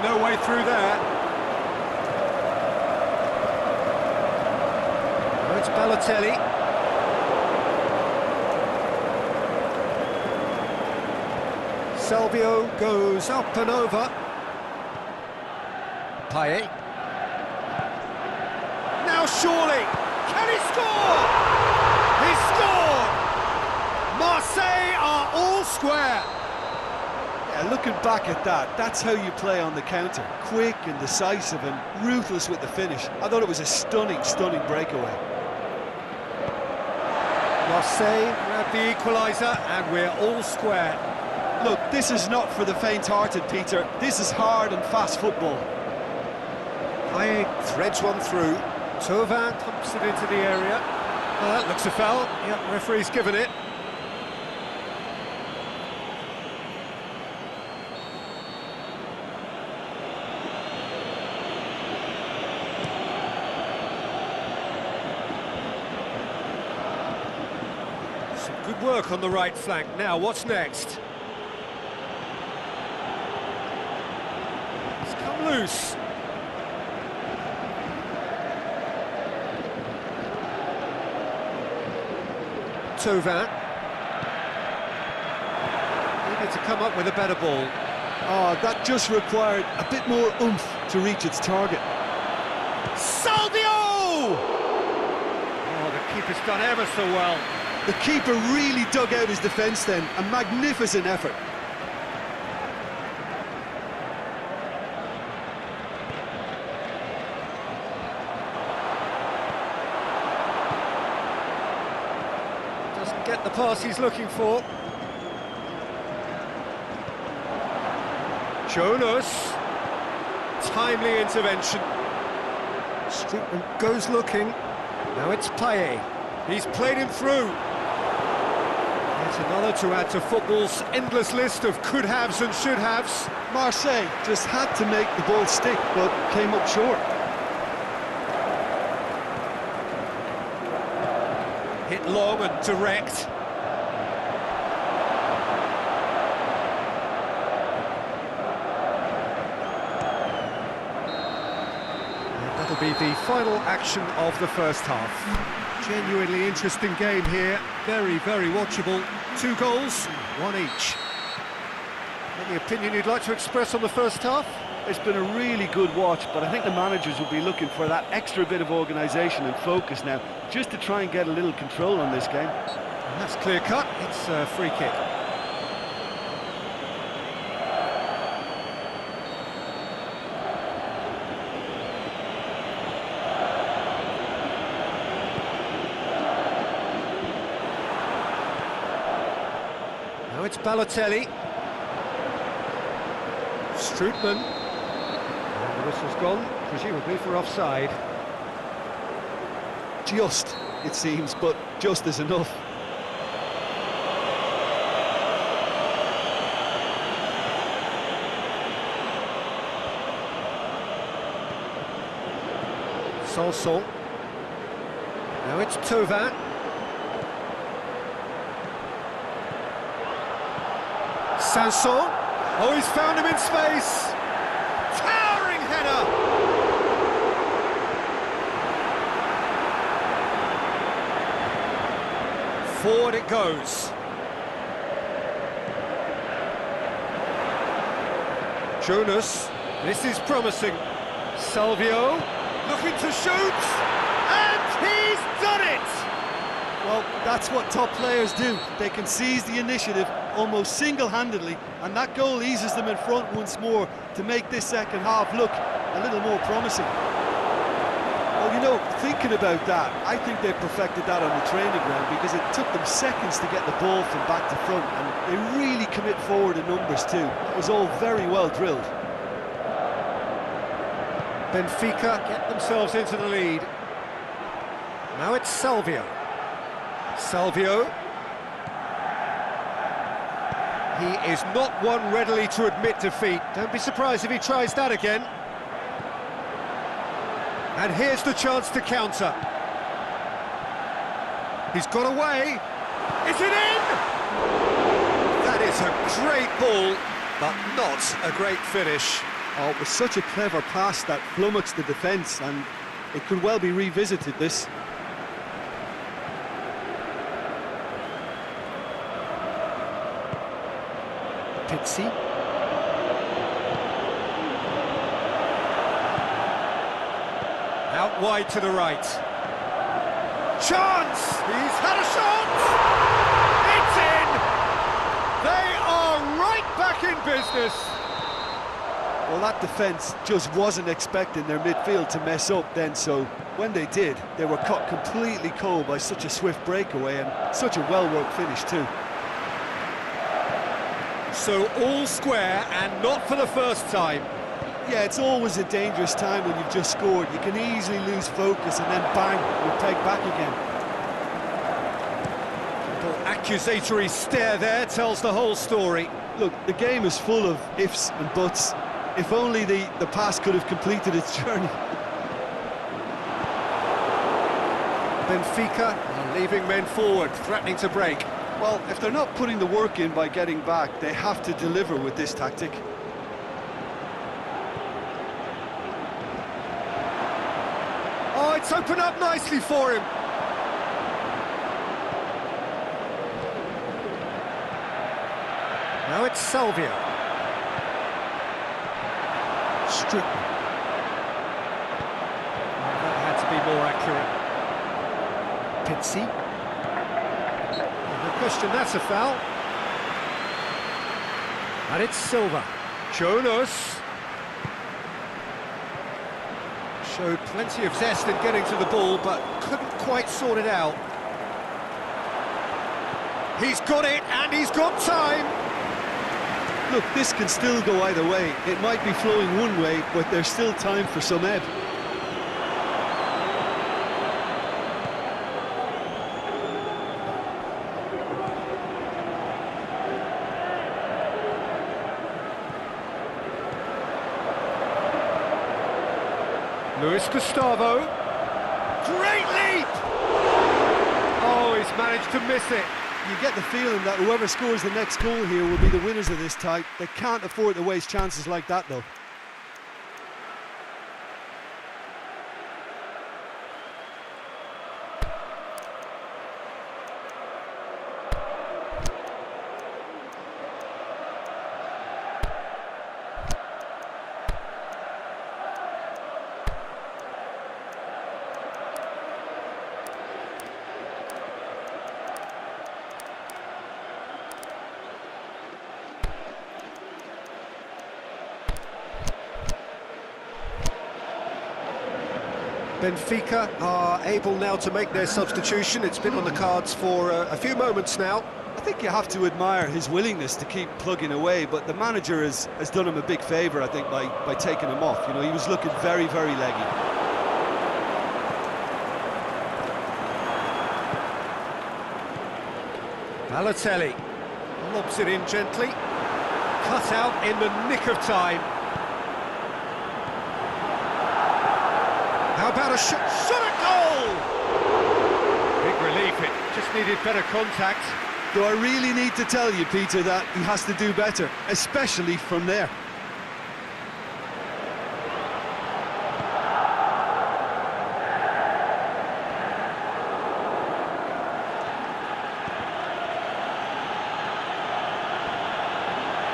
No way through there. Oh, it's Balotelli. Salvio goes up and over. Paye. Now surely, can he score? He scored! Márseigg are all square. Looking back at that, that's how you play on the counter. Quick and decisive and ruthless with the finish. I thought it was a stunning breakaway. Márseigg grab the equaliser and we're all square. Look, this is not for the faint-hearted, Peter. This is hard and fast football. Paye threads one through. Thauvin pumps it into the area. That looks a foul. Yep, referee's given it. Good work on the right flank. Now, what's next? It's come loose. Thauvin. Needed to come up with a better ball. Oh, that just required a bit more oomph to reach its target. Salvio! Oh, the keeper's done ever so well. The keeper really dug out his defence then. A magnificent effort. get the pass he's looking for. Jonas. Timely intervention. Streetman goes looking. Now it's Paye. He's played him through. Yet another to add to football's endless list of could-haves and should-haves. Márcio just had to make the ball stick, but came up short. Hit long and direct. That'll be the final action of the first half. Genuinely interesting game here, very, very watchable. 2 goals, 1 each. Any opinion you'd like to express on the first half? It's been a really good watch, but I think the managers will be looking for that extra bit of organisation and focus now, just to try and get a little control on this game. And that's clear cut, it's a free kick. Now it's Balotelli. Streetman. And the whistle's gone, presumably for offside. Just, it seems, but just is enough. Sanson. Now it's Thauvin. Sanson. Oh, he's found him in space. Towering header. Forward it goes. Jonas. This is promising. Salvio looking to shoot. And he's done it. Well, that's what top players do. They can seize the initiative almost single-handedly, and that goal eases them in front once more to make this second half look a little more promising. Well, you know, thinking about that, I think they perfected that on the training ground, because it took them seconds to get the ball from back to front, and they really commit forward in numbers too. It was all very well drilled. Benfica get themselves into the lead. Now it's Salvio. Salvio. He is not one readily to admit defeat. Don't be surprised if he tries that again. And here's the chance to counter. He's got away. Is it in? That is a great ball, but not a great finish. Oh, it was such a clever pass that flummoxed the defence, and it could well be revisited, this. Pizzi. Out wide to the right. Chance! He's had a shot! It's in! They are right back in business. Well, that defence just wasn't expecting their midfield to mess up then, so when they did, they were caught completely cold by such a swift breakaway and such a well-worked finish too. So all square, and not for the first time. Yeah, it's always a dangerous time when you've just scored. You can easily lose focus and then bang, you're pegged back again. The accusatory stare there tells the whole story. Look, the game is full of ifs and buts. If only the pass could have completed its journey. Benfica are leaving men forward, threatening to break. Well, if they're not putting the work in by getting back, they have to deliver with this tactic. Oh, it's opened up nicely for him. Now it's Salvio. Strickland. That had to be more accurate. Pizzi. No question, that's a foul. And it's Silva. Jonas. Showed plenty of zest in getting to the ball, but couldn't quite sort it out. He's got it, and he's got time. Look, this can still go either way. It might be flowing one way, but there's still time for some ebb. Luis Gustavo. Great leap! Oh, he's managed to miss it. You get the feeling that whoever scores the next goal here will be the winners of this tie. They can't afford to waste chances like that, though. Benfica are able now to make their substitution. It's been on the cards for a few moments now. I think you have to admire his willingness to keep plugging away, but the manager has done him a big favour, I think, by taking him off. You know, he was looking very, very leggy. Balotelli lobs it in gently. Cut out in the nick of time. How about a shot at goal? Big relief, it just needed better contact. Do I really need to tell you, Peter, that he has to do better, especially from there?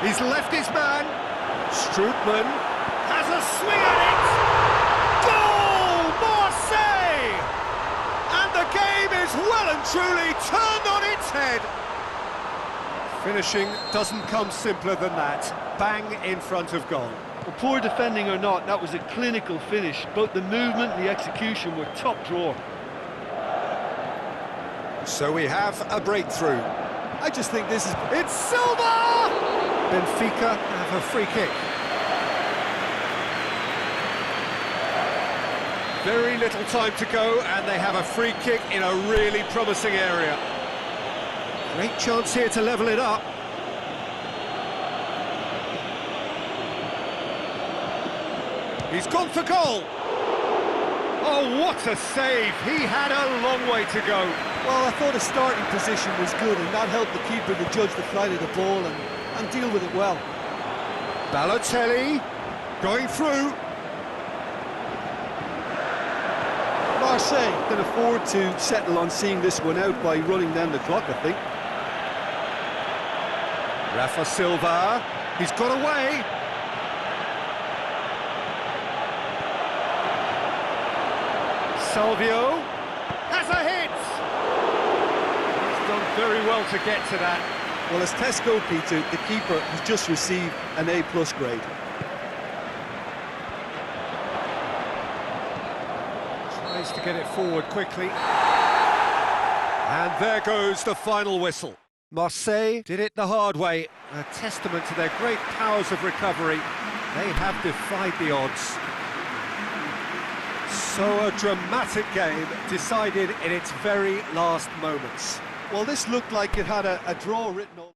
He's left his man. Strootman has a swing at it. Goal! Márcio! And the game is well and truly turned on its head. Finishing doesn't come simpler than that. Bang in front of goal. Well, poor defending or not, that was a clinical finish. Both the movement and the execution were top drawer. So we have a breakthrough. I just think this is... It's Silva! Benfica have a free kick. Very little time to go, and they have a free kick in a really promising area. Great chance here to level it up. He's gone for goal. Oh, what a save. He had a long way to go. Well, I thought his starting position was good, and that helped the keeper to judge the flight of the ball and deal with it well. Balotelli going through. Márcio can afford to settle on seeing this one out by running down the clock, I think. Rafa Silva, he's got away. Salvio has a hit. He's done very well to get to that. Well, as tests go, Peter, the keeper has just received an A+ grade. Tries to get it forward quickly. And there goes the final whistle. Marseille did it the hard way, a testament to their great powers of recovery. They have defied the odds. So a dramatic game decided in its very last moments. Well, this looked like it had a draw written on.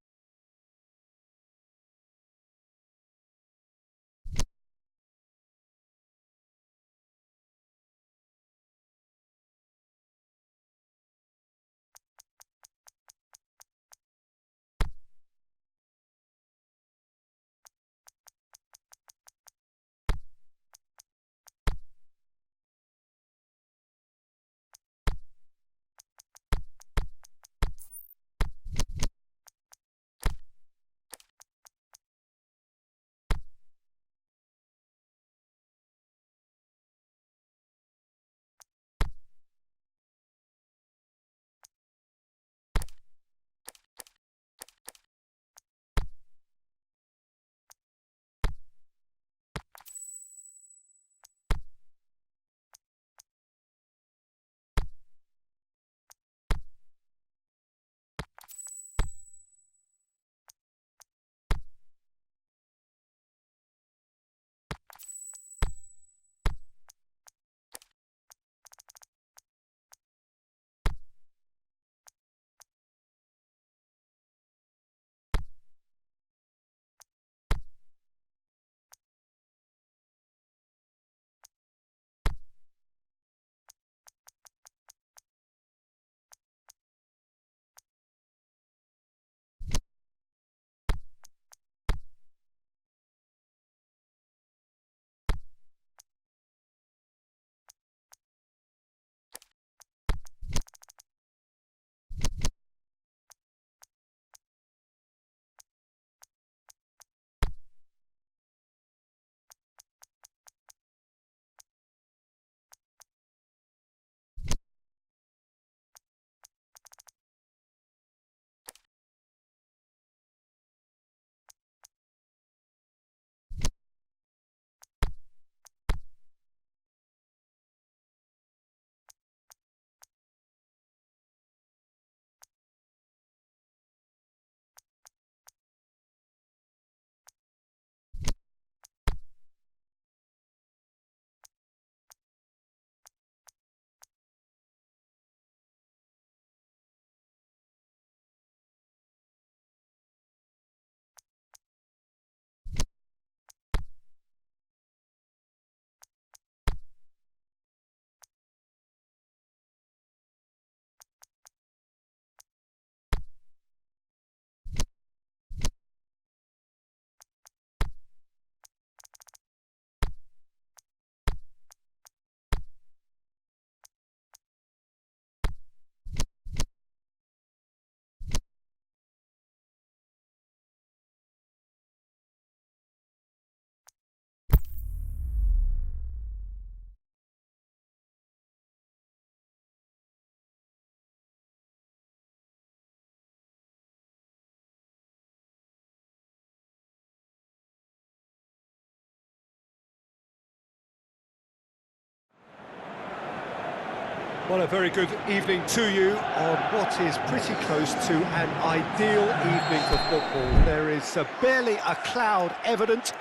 Well, a very good evening to you on what is pretty close to an ideal evening for football. There is barely a cloud evident.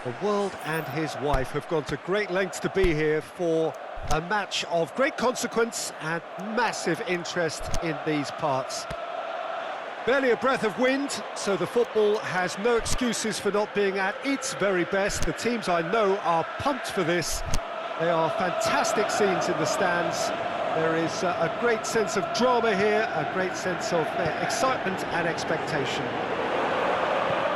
The world and his wife have gone to great lengths to be here for a match of great consequence and massive interest in these parts. Barely a breath of wind, so the football has no excuses for not being at its very best. The teams I know are pumped for this. They are fantastic scenes in the stands. There is a great sense of drama here, a great sense of excitement and expectation.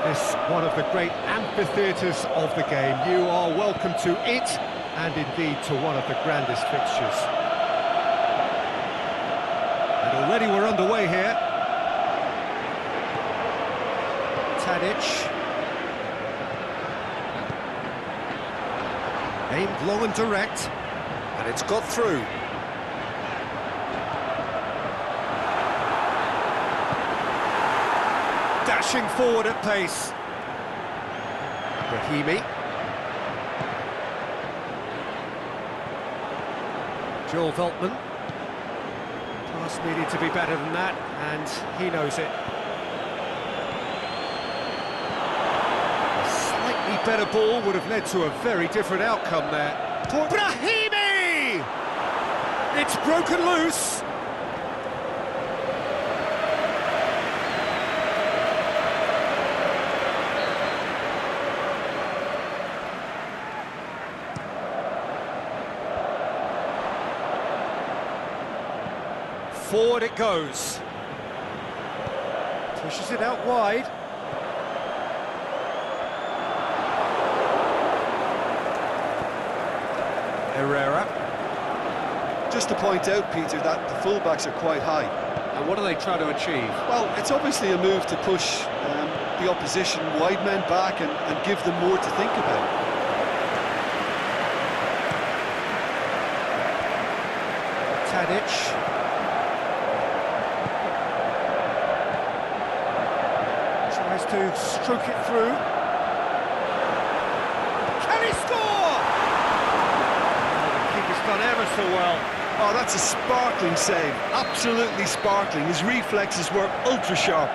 This one of the great amphitheatres of the game. You are welcome to it, and indeed to one of the grandest fixtures. And already we're underway here. Tadic. Aimed long and direct, and it's got through. Dashing forward at pace. Brahimi. Joel Veltman. Pass needed to be better than that, and he knows it. A slightly better ball would have led to a very different outcome there. Brahimi! It's broken loose. Forward it goes. Pushes it out wide. Herrera. Just to point out, Peter, that the fullbacks are quite high. And what are they trying to achieve? Well, it's obviously a move to push the opposition wide men back and give them more to think about. Tadic. Tries to stroke it through. Can he score? Oh, the keeper's done ever so well. Oh, that's a sparkling save. Absolutely sparkling. His reflexes were ultra sharp.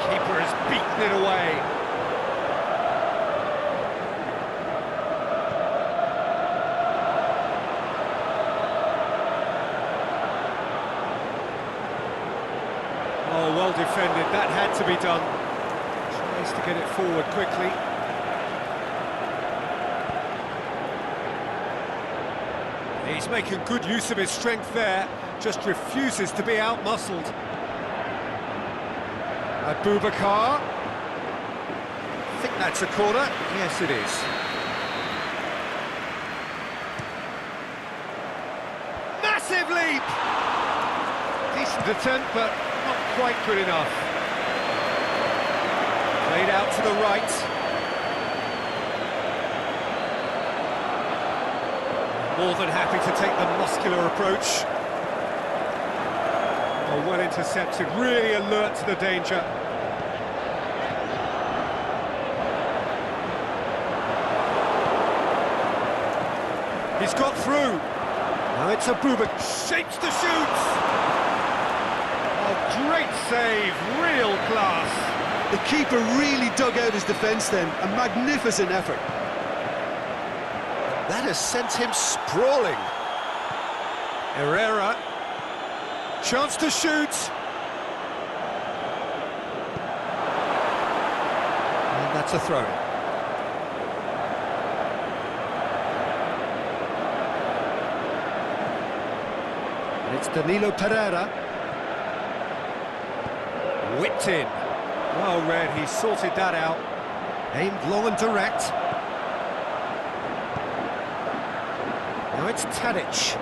Keeper has beaten it away. Oh, well defended. That had to be done. Tries to get it forward quickly. He's making good use of his strength there. Just refuses to be out-muscled. Abubakar. I think that's a corner. Yes, it is. Massive leap! Decent attempt, but not quite good enough. Played out to the right. More than happy to take the muscular approach. Oh, well intercepted, really alert to the danger. He's got through. Now it's Abubakar. Shapes to shoot. Oh, great save, real class. The keeper really dug out his defence then. A magnificent effort. That has sent him sprawling. Herrera. Chance to shoot. And that's a throw-in. And it's Danilo Pereira. Whipped in. Well read, he sorted that out. Aimed long and direct. Now it's Tadic.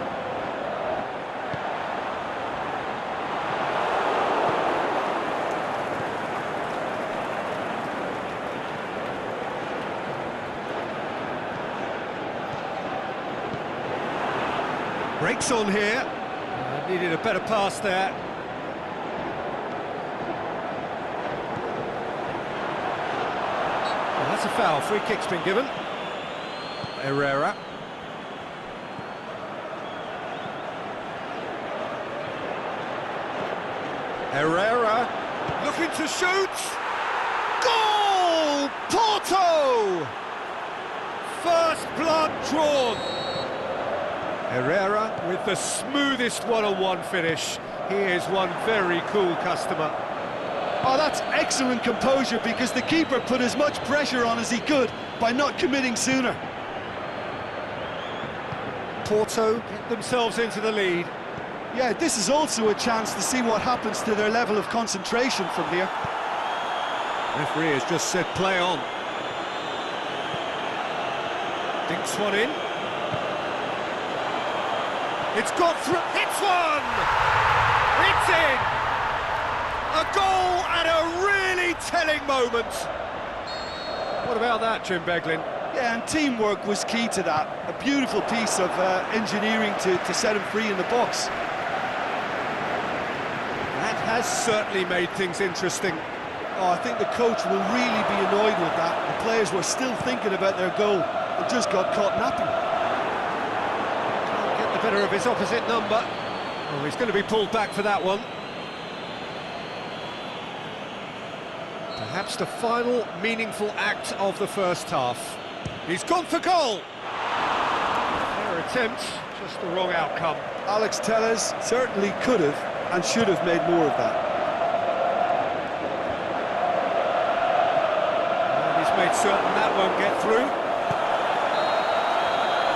Breaks on here. Needed a better pass there. That's a foul. Free kick's been given. Herrera. Herrera looking to shoot. Goal! Porto! First blood drawn. Herrera with the smoothest one-on-one finish. He is one very cool customer. Oh, that's excellent composure, because the keeper put as much pressure on as he could by not committing sooner. Porto get themselves into the lead. Yeah, this is also a chance to see what happens to their level of concentration from here. Referee has just said play on. Dinks one in. It's got through. Hits one! It's in! A goal at a really telling moment. What about that, Jim Beglin? Yeah, and teamwork was key to that. A beautiful piece of engineering to set him free in the box. That has certainly made things interesting. Oh, I think the coach will really be annoyed with that. The players were still thinking about their goal and just got caught napping. Can't get the better of his opposite number. Oh, he's going to be pulled back for that one. Perhaps the final meaningful act of the first half. He's gone for goal! Fair attempt, just the wrong outcome. Alex Telles certainly could have and should have made more of that. And he's made certain that won't get through.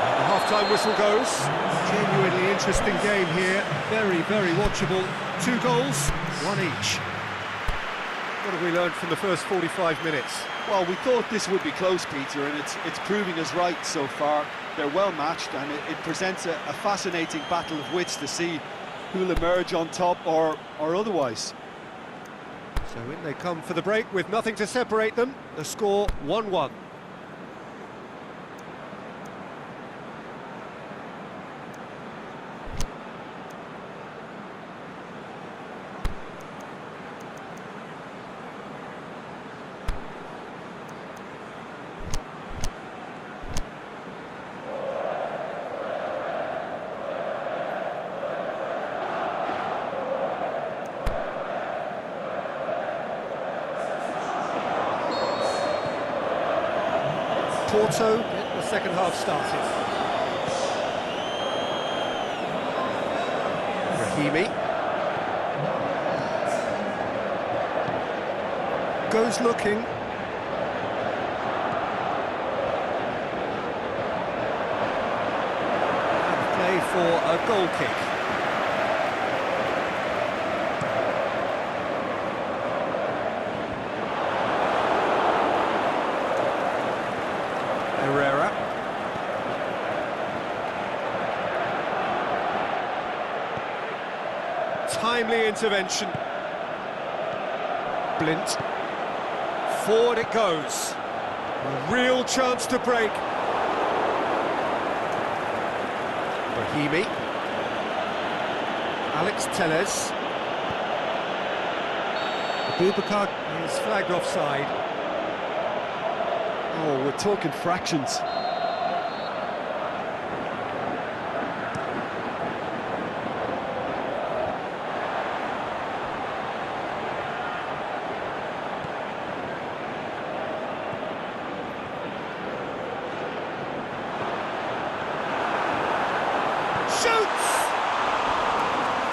And the half-time whistle goes. Genuinely interesting game here. Very, very watchable. 2 goals, 1 each. What have we learned from the first 45 minutes? Well, we thought this would be close, Peter, and it's proving us right so far. They're well matched, and it presents a fascinating battle of wits to see who'll emerge on top or otherwise. So in they come for the break with nothing to separate them. The score 1-1. Porto get the second half started. Rahimi goes looking. And play for a goal kick. Herrera. Timely intervention. Blint. Forward it goes. A real chance to break. Rahimi. Alex Telles. Abubakar is flagged offside. Oh, we're talking fractions. Shoots!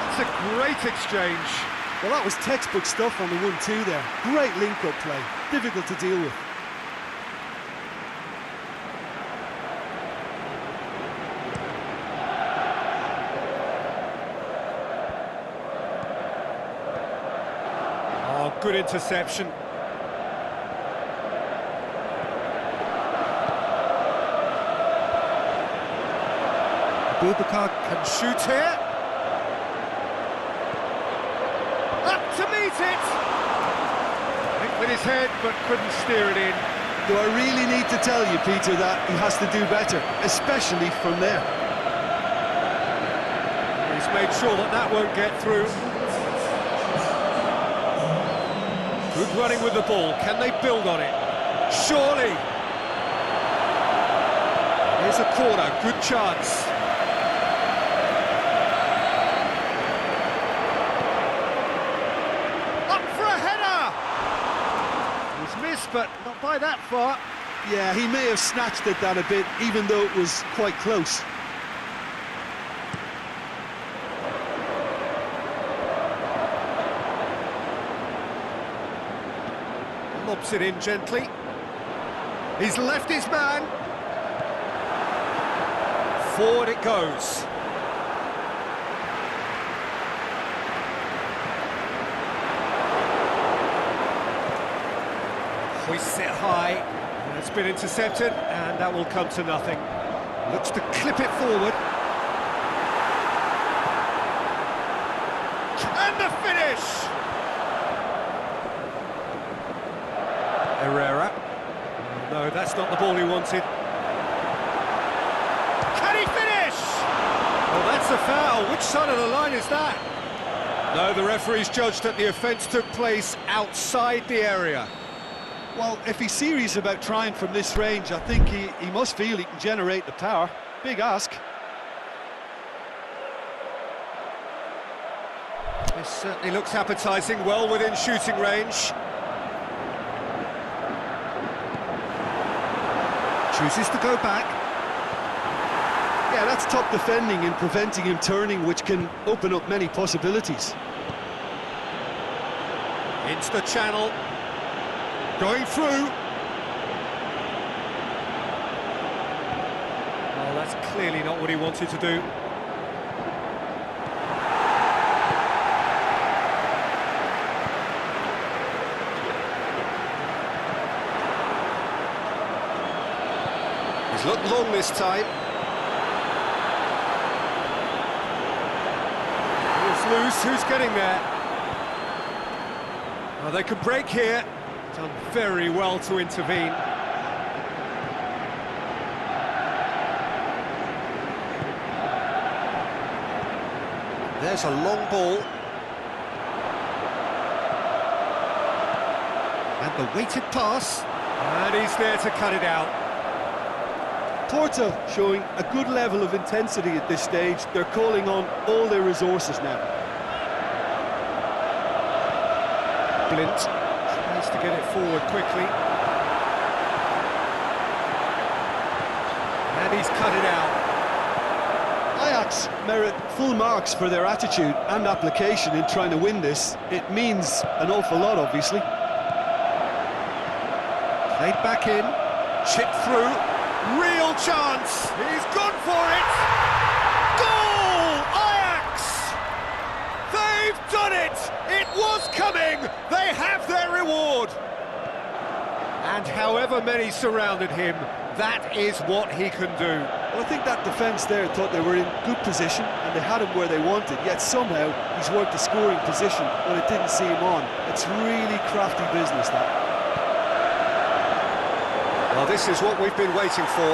It's a great exchange. Well, that was textbook stuff on the 1-2 there. Great link-up play. Difficult to deal with. Oh, good interception. Abubakar can shoot here. Up to meet it! Went with his head, but couldn't steer it in. Do I really need to tell you, Peter, that he has to do better, especially from there? He's made sure that that won't get through. Good running with the ball. Can they build on it? Surely. Here's a corner, good chance. Up for a header! He's missed, but not by that far. Yeah, he may have snatched at that a bit, even though it was quite close. Lobs it in gently. He's left his man. Forward it goes. Hoists it high. And it's been intercepted, and that will come to nothing. Looks to clip it forward. And the finish! Herrera. No, that's not the ball he wanted. Can he finish? Oh, that's a foul. Which side of the line is that? No, the referee's judged that the offence took place outside the area. Well, if he's serious about trying from this range, I think he must feel he can generate the power. Big ask. This certainly looks appetising, well within shooting range. Chooses to go back. Yeah, that's top defending and preventing him turning, which can open up many possibilities. Into the channel. Going through. Well, that's clearly not what he wanted to do. He's looked long this time. It's loose, who's getting there? Well, they could break here. Done very well to intervene. There's a long ball. And the weighted pass. And he's there to cut it out. Pórto showing a good level of intensity at this stage. They're calling on all their resources now. Blint tries to get it forward quickly. And he's cut it out. Áireachs merit full marks for their attitude and application in trying to win this. It means an awful lot, obviously. Played back in, chipped through, real chance, he's gone for it! Goal! Áireachs! They've done it! It was coming! They have their reward! And however many surrounded him, that is what he can do. Well, I think that defence there thought they were in good position and they had him where they wanted, yet somehow he's worked the scoring position when it didn't see him on. It's really crafty business, that. Well, this is what we've been waiting for.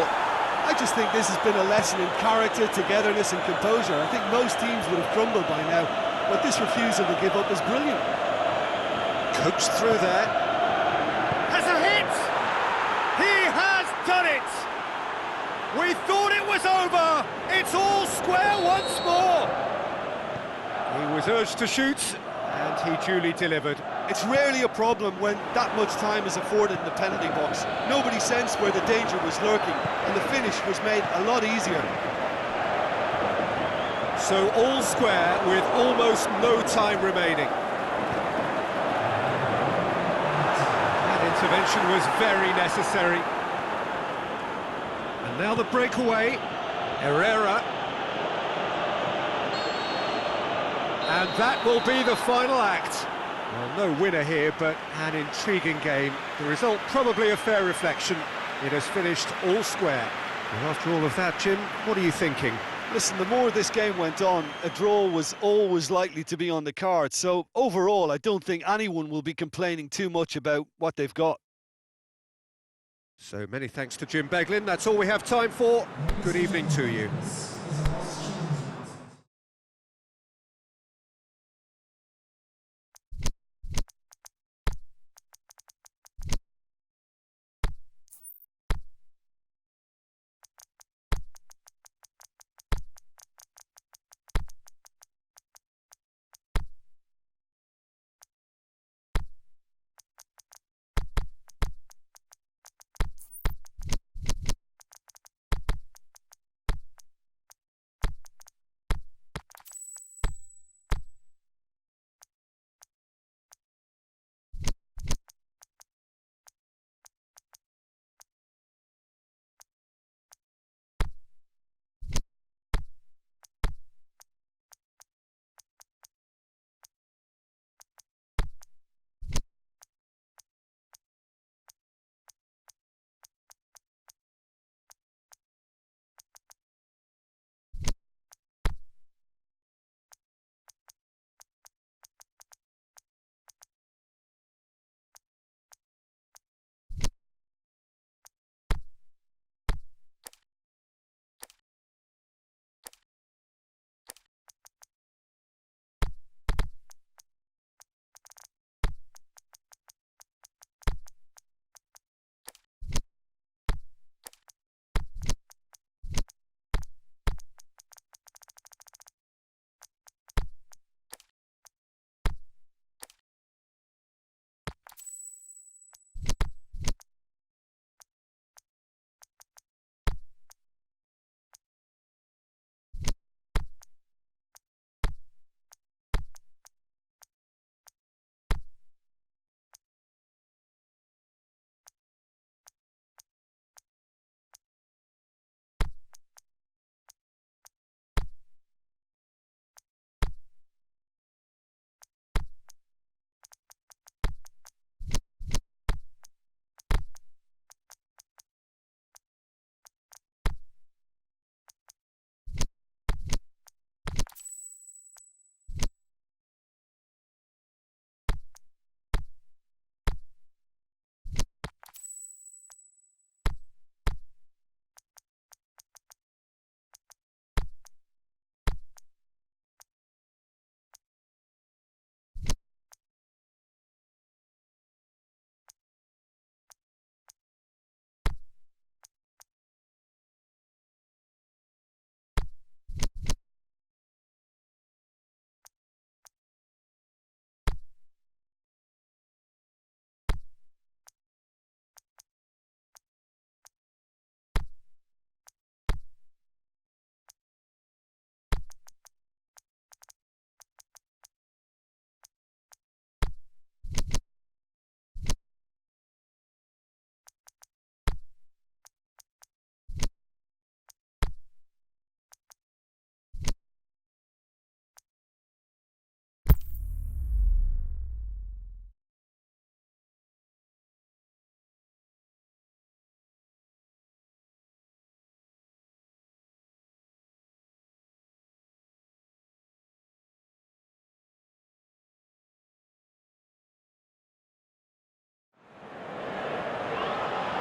I just think this has been a lesson in character, togetherness and composure. I think most teams would have crumbled by now, but this refusal to give up is brilliant. Coached through there. Has a hit! He has done it! We thought it was over! It's all square once more! He was urged to shoot, and he duly delivered. It's rarely a problem when that much time is afforded in the penalty box. Nobody sensed where the danger was lurking, and the finish was made a lot easier. So all square with almost no time remaining. That intervention was very necessary. And now the breakaway, Herrera. And that will be the final act. Well, no winner here, but an intriguing game. The result probably a fair reflection. It has finished all square. And after all of that, Jim, what are you thinking? Listen, the more this game went on, a draw was always likely to be on the card. So overall, I don't think anyone will be complaining too much about what they've got. So many thanks to Jim Beglin. That's all we have time for. Good evening to you.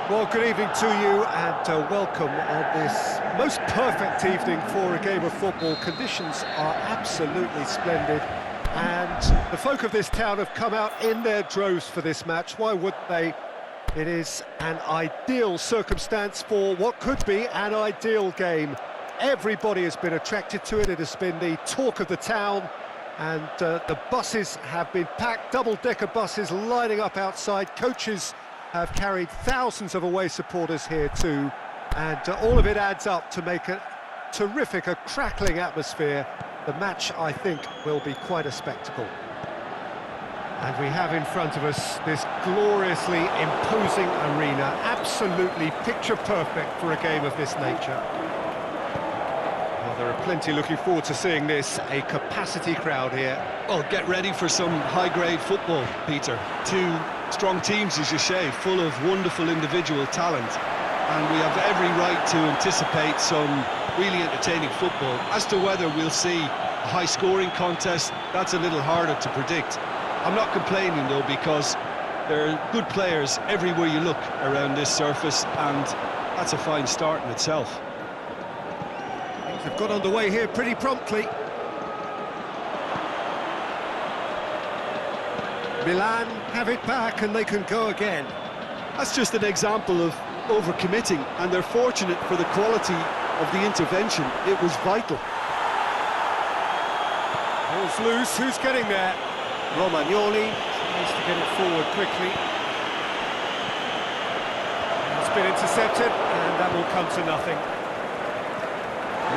Well, good evening to you and welcome on this most perfect evening for a game of football. Conditions are absolutely splendid and the folk of this town have come out in their droves for this match. Why wouldn't they? It is an ideal circumstance for what could be an ideal game. Everybody has been attracted to it. It has been the talk of the town and the buses have been packed, double-decker buses lining up outside. Coaches have carried thousands of away supporters here too, and all of it adds up to make a terrific, a crackling atmosphere. The match, I think, will be quite a spectacle. And we have in front of us this gloriously imposing arena, absolutely picture perfect for a game of this nature. Well, there are plenty looking forward to seeing this, a capacity crowd here. Well, get ready for some high-grade football, Peter. Two strong teams, as you say, full of wonderful individual talent. And we have every right to anticipate some really entertaining football. As to whether we'll see a high-scoring contest, that's a little harder to predict. I'm not complaining, though, because there are good players everywhere you look around this surface, and that's a fine start in itself. Things have got underway here pretty promptly. Milan have it back and they can go again. That's just an example of overcommitting, and they're fortunate for the quality of the intervention. It was vital. Ball's loose, who's getting there? Romagnoli tries to get it forward quickly. It's been intercepted and that will come to nothing.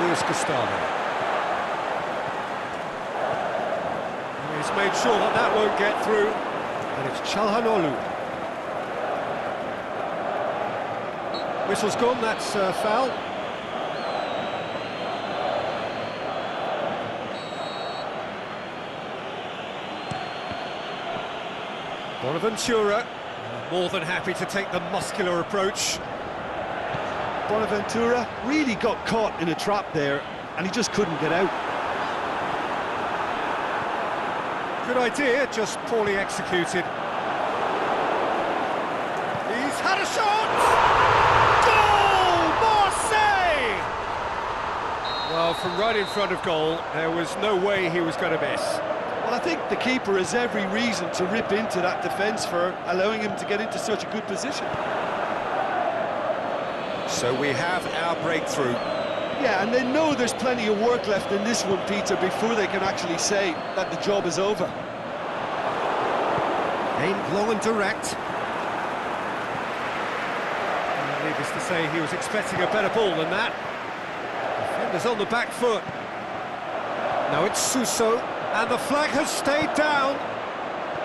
Luis Gustavo. He's made sure that that won't get through, and it's Çalhanoğlu. Whistle's gone, that's foul. Bonaventura, more than happy to take the muscular approach. Bonaventura really got caught in a trap there, and he just couldn't get out. Good idea, just poorly executed. He's had a shot! Goal! Márséig! Well, from right in front of goal, there was no way he was going to miss. Well, I think the keeper has every reason to rip into that defence for allowing him to get into such a good position. So we have our breakthrough. Yeah, and they know there's plenty of work left in this one, Peter, before they can actually say that the job is over. Aimed long and direct. Needless to say, he was expecting a better ball than that. Defender's on the back foot. Now it's Suso, and the flag has stayed down.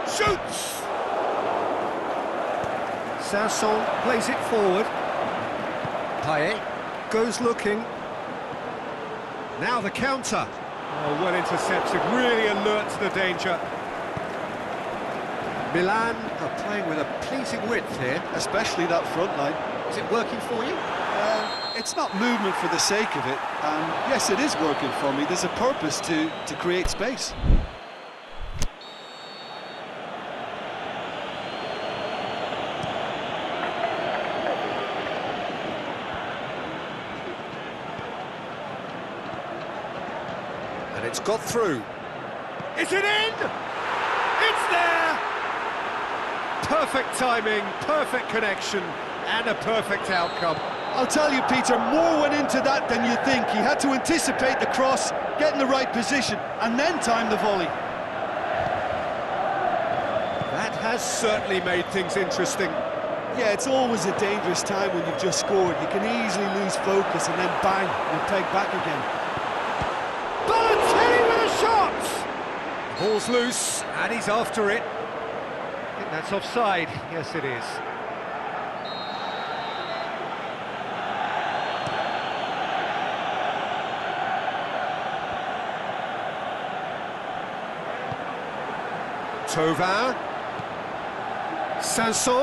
Shoots! Sanson plays it forward. Paye goes looking. Now the counter. Oh, well intercepted, really alert to the danger. Milan are playing with a pleasing width here. Especially that front line. Is it working for you? It's not movement for the sake of it, and yes, it is working for me. There's a purpose to create space. And it's got through. Is it in? It's there! Perfect timing, perfect connection, and a perfect outcome. I'll tell you, Peter, more went into that than you think. He had to anticipate the cross, get in the right position, and then time the volley. That has certainly made things interesting. Yeah, it's always a dangerous time when you've just scored. You can easily lose focus and then bang, you're pegged back again. Balotelli with a shot! Ball's loose, and he's after it. I think that's offside. Yes, it is. Thauvin. Sanson.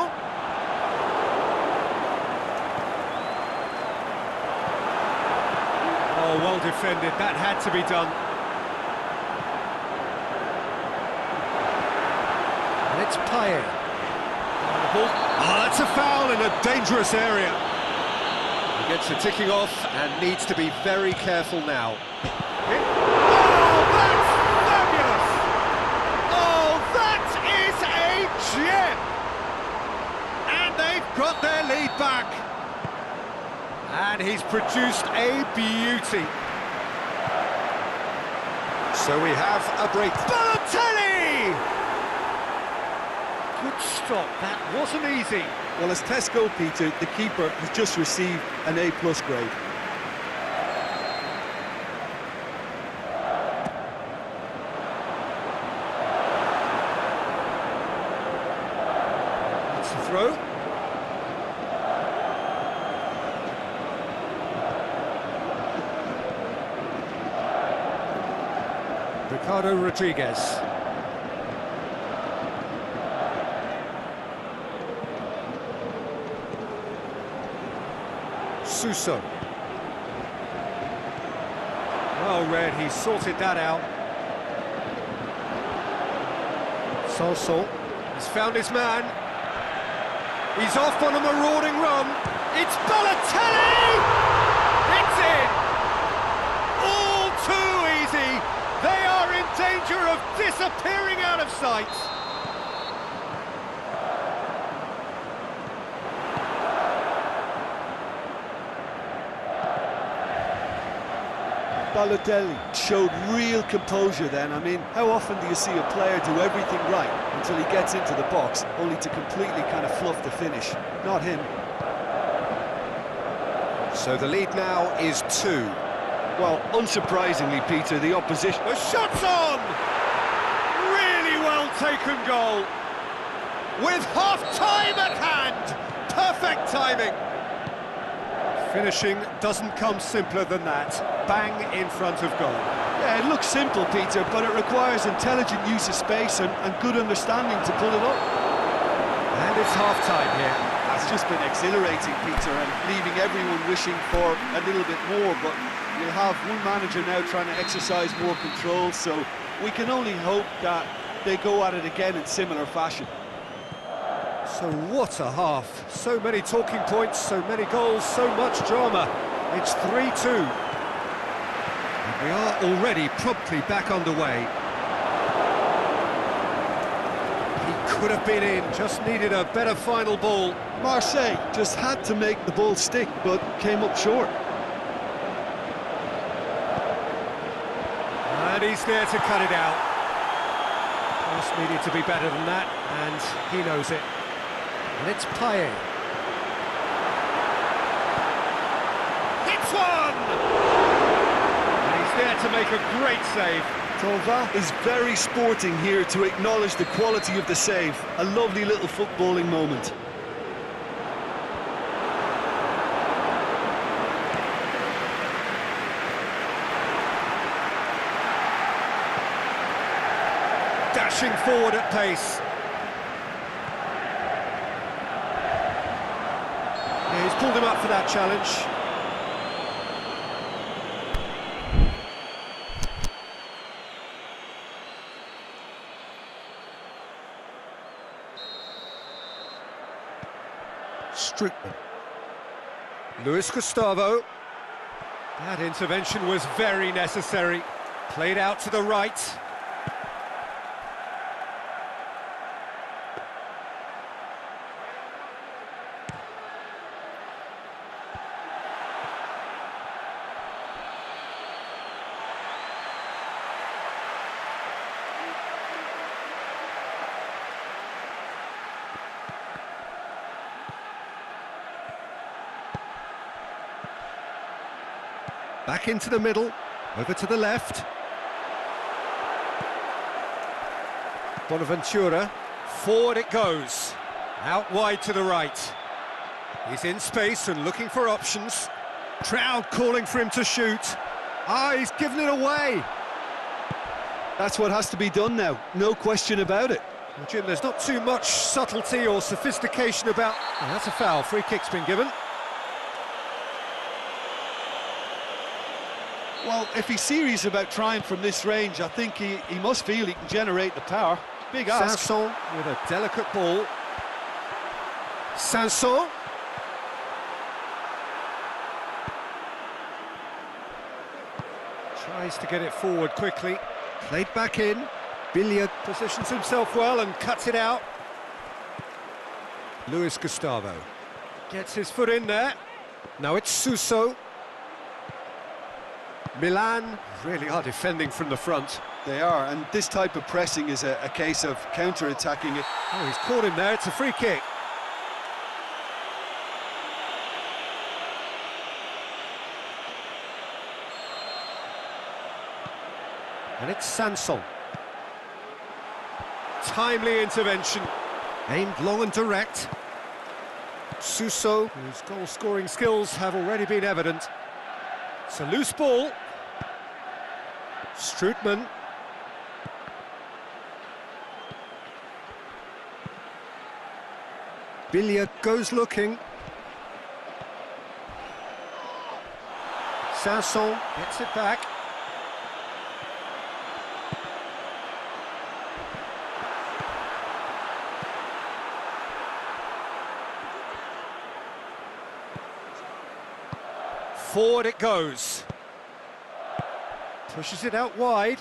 Oh, well defended. That had to be done. And it's Paye. The example. Oh, that's a foul in a dangerous area. He gets it ticking off and needs to be very careful now. Oh, that's fabulous! Oh, that is a gem! And they've got their lead back. And he's produced a beauty. So we have a break. Balotelli! Good stop, that wasn't easy. Well, as tests go, Peter, the keeper has just received an A+ grade. That's the throw. Ricardo Rodriguez. Suso. Well read, he sorted that out. Soso. He's found his man. He's off on a marauding run. It's Balotelli! It's in! All too easy. They are in danger of disappearing out of sight. Balotelli showed real composure then. I mean, how often do you see a player do everything right until he gets into the box, only to completely kind of fluff the finish? Not him. So the lead now is 2. Well, unsurprisingly, Peter, the opposition... The shot's on! Really well taken goal. With half-time at hand. Perfect timing. Finishing doesn't come simpler than that. Bang in front of goal. Yeah, it looks simple, Peter, but it requires intelligent use of space and good understanding to pull it up. And it's half-time here. That's just been exhilarating, Peter, and leaving everyone wishing for a little bit more, but you'll have one manager now trying to exercise more control, so we can only hope that they go at it again in similar fashion. So what a half. So many talking points, so many goals, so much drama. It's 3-2. And we are already promptly back underway. He could have been in, just needed a better final ball. Márcio just had to make the ball stick, but came up short. And he's there to cut it out. Just needed to be better than that, and he knows it. And it's PES. Hits one! And he's there to make a great save. Tova is very sporting here to acknowledge the quality of the save. A lovely little footballing moment. Dashing forward at pace. Yeah, he's pulled him up for that challenge. Strickland. Luis Gustavo. That intervention was very necessary. Played out to the right. Back into the middle, over to the left. Bonaventura, forward it goes. Out wide to the right. He's in space and looking for options. Crowd calling for him to shoot. Ah, he's given it away. That's what has to be done now, no question about it. Well, Jim, there's not too much subtlety or sophistication about... Oh, that's a foul, free kick's been given. Well, if he's serious about trying from this range, I think he must feel he can generate the power. Big ask. Sanson with a delicate ball. Sanson. Tries to get it forward quickly. Played back in. Billiard positions himself well and cuts it out. Luis Gustavo gets his foot in there. Now it's Suso. Milan really are defending from the front. They are, and this type of pressing is a case of counter-attacking it. Oh, he's caught him there, it's a free kick. And it's Sanson. Timely intervention. Aimed long and direct. Suso, whose goal-scoring skills have already been evident. It's a loose ball. Strootman. Billiard goes looking. Sanson gets it back. Forward it goes. Pushes it out wide.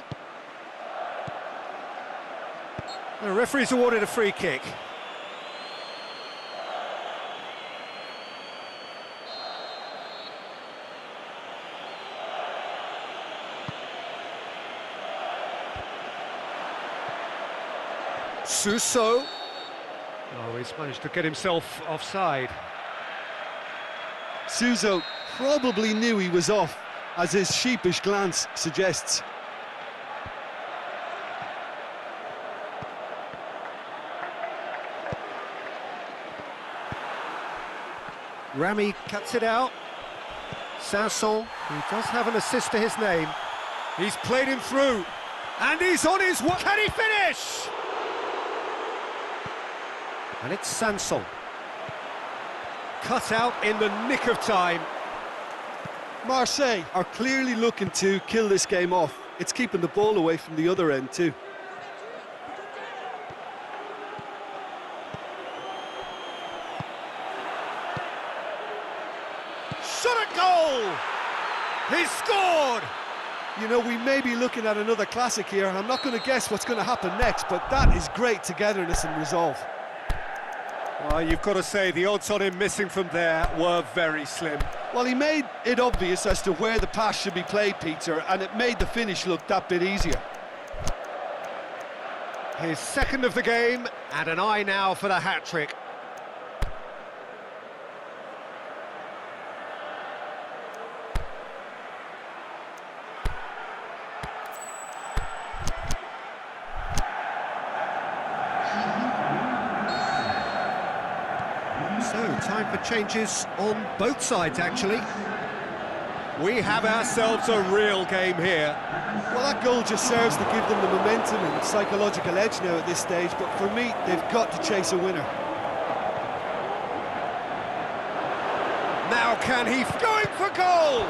The referee's awarded a free kick. Suso. Oh, he's managed to get himself offside. Suso probably knew he was off, as his sheepish glance suggests. Rami cuts it out. Sanson, who does have an assist to his name. He's played him through, and he's on his way. Can he finish? And it's Sanson. Cut out in the nick of time. Márcio are clearly looking to kill this game off. It's keeping the ball away from the other end too. Shot at goal! He's scored! You know, we may be looking at another classic here. I'm not going to guess what's going to happen next, but that is great togetherness and resolve. Well, you've got to say the odds on him missing from there were very slim. Well, he made it obvious as to where the pass should be played, Peter, and it made the finish look that bit easier. His second of the game, and an eye now for the hat-trick. So, time for changes on both sides, actually. We have ourselves a real game here. Well, that goal just serves to give them the momentum and psychological edge now at this stage, but for me, they've got to chase a winner. Now can he... going for goal!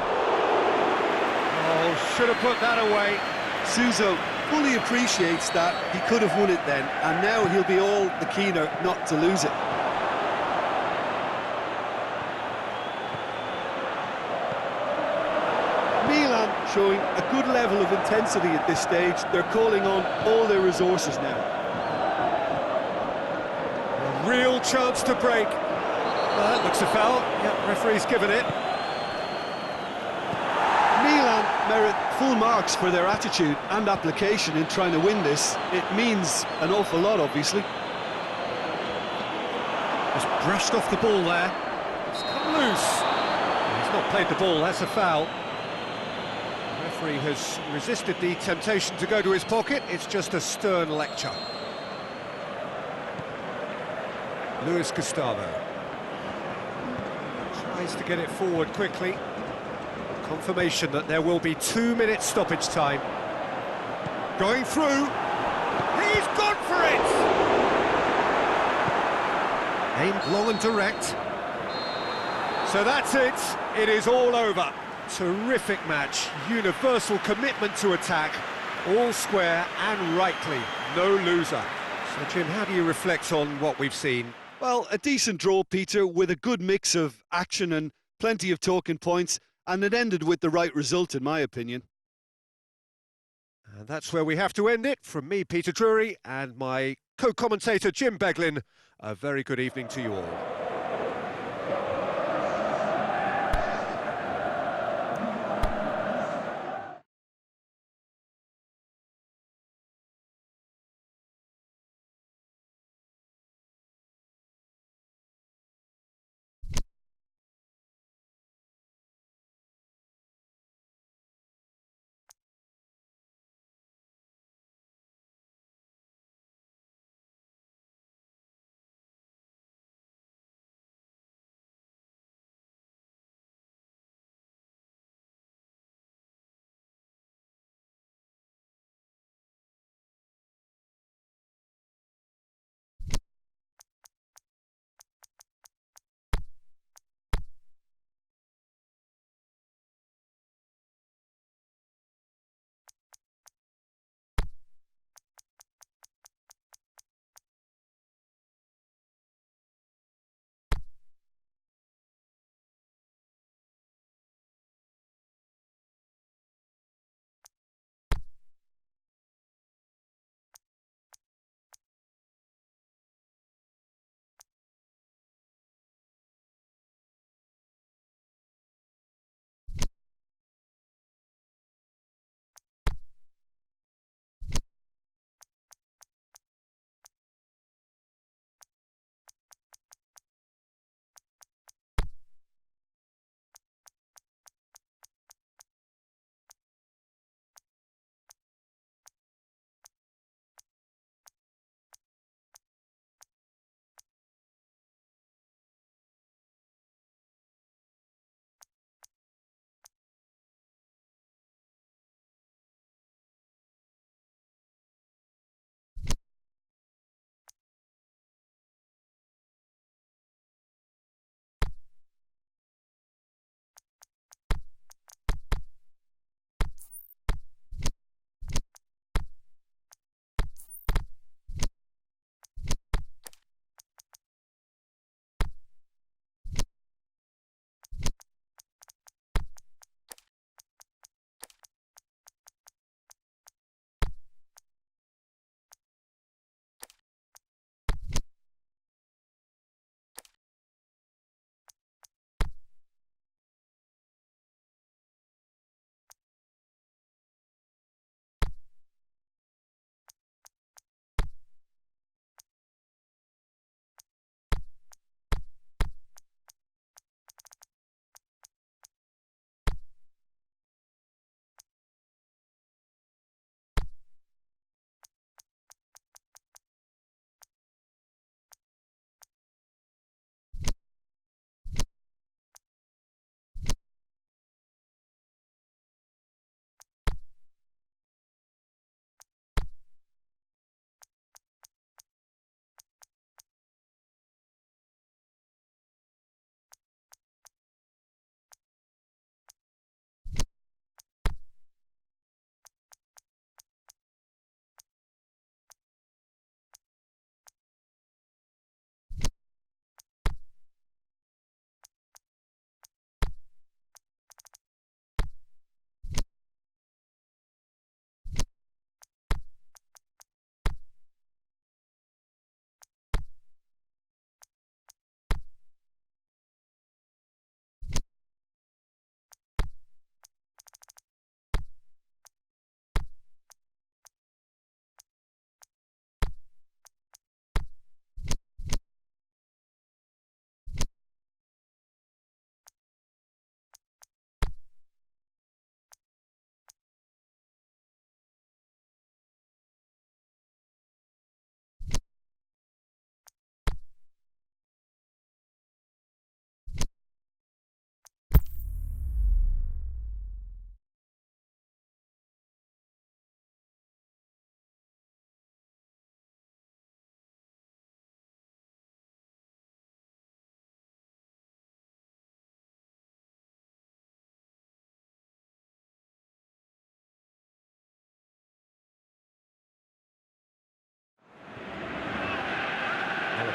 Oh, should have put that away. Suso fully appreciates that he could have won it then, and now he'll be all the keener not to lose it. Milan showing a good level of intensity at this stage. They're calling on all their resources now. A real chance to break. Well, that looks a foul. Yep, referee's given it. Milan merit full marks for their attitude and application in trying to win this. It means an awful lot, obviously. Just brushed off the ball there. It's come loose. He's not played the ball, that's a foul. The referee has resisted the temptation to go to his pocket. It's just a stern lecture. Luis Gustavo tries to get it forward quickly. Confirmation that there will be 2 minutes stoppage time. Going through. He's gone for it! Aimed long and direct. So that's it. It is all over. Terrific match. Universal commitment to attack. All square and rightly. No loser. So, Jim, how do you reflect on what we've seen? Well, a decent draw, Peter, with a good mix of action and plenty of talking points, and it ended with the right result, in my opinion. And that's where we have to end it. From me, Peter Drury, and my co-commentator, Jim Beglin, a very good evening to you all.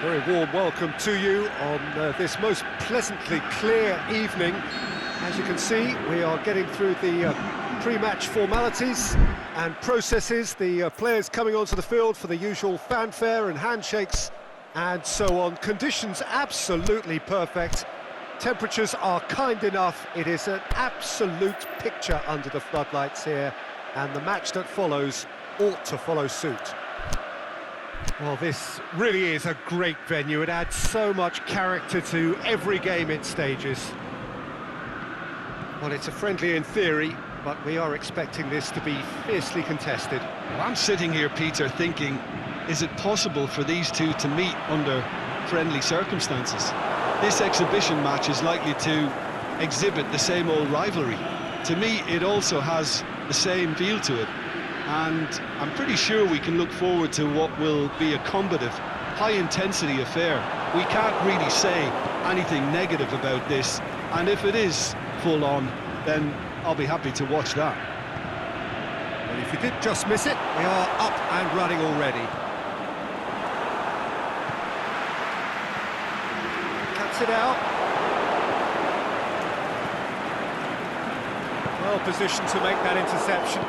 Very warm welcome to you on this most pleasantly clear evening. As you can see, we are getting through the pre-match formalities and processes, the players coming onto the field for the usual fanfare and handshakes and so on. Conditions absolutely perfect. Temperatures are kind enough. It is an absolute picture under the floodlights here, and the match that follows ought to follow suit. Well, this really is a great venue. It adds so much character to every game it stages. Well, it's a friendly in theory, but we are expecting this to be fiercely contested. Well, I'm sitting here, Peter, thinking, is it possible for these two to meet under friendly circumstances? This exhibition match is likely to exhibit the same old rivalry. To me, it also has the same feel to it. And I'm pretty sure we can look forward to what will be a combative, high-intensity affair. We can't really say anything negative about this, and if it is full-on, then I'll be happy to watch that. Well, if you did just miss it, we are up and running already. Cuts it out. Well positioned to make that interception.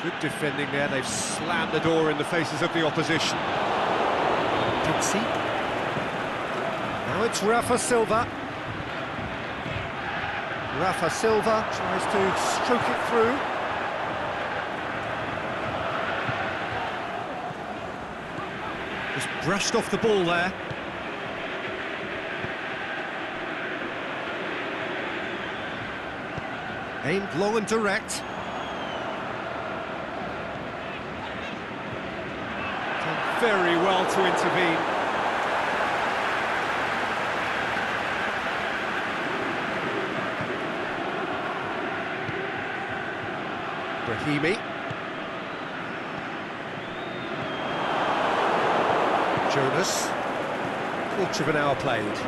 Good defending there, they've slammed the door in the faces of the opposition. Pixie. Now it's Rafa Silva. Rafa Silva tries to stroke it through. Just brushed off the ball there. Aimed long and direct. Done very well to intervene. Brahimi. Jonas. Quarter of an hour played.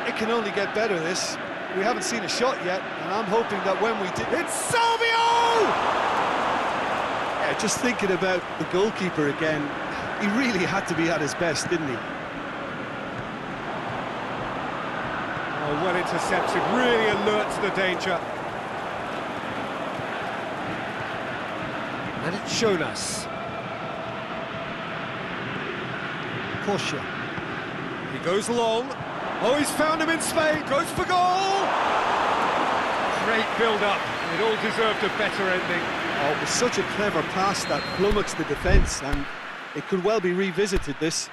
It can only get better, this. We haven't seen a shot yet, and I'm hoping that when we do... It's Salvio! Yeah, just thinking about the goalkeeper again, he really had to be at his best, didn't he? Oh, well intercepted, really alert to the danger. And it's Jonas. Portia. He goes long. Oh, he's found him in Spain, goes for goal! Great build-up, it all deserved a better ending. Oh, it was such a clever pass that flummoxed the defence, and it could well be revisited, this.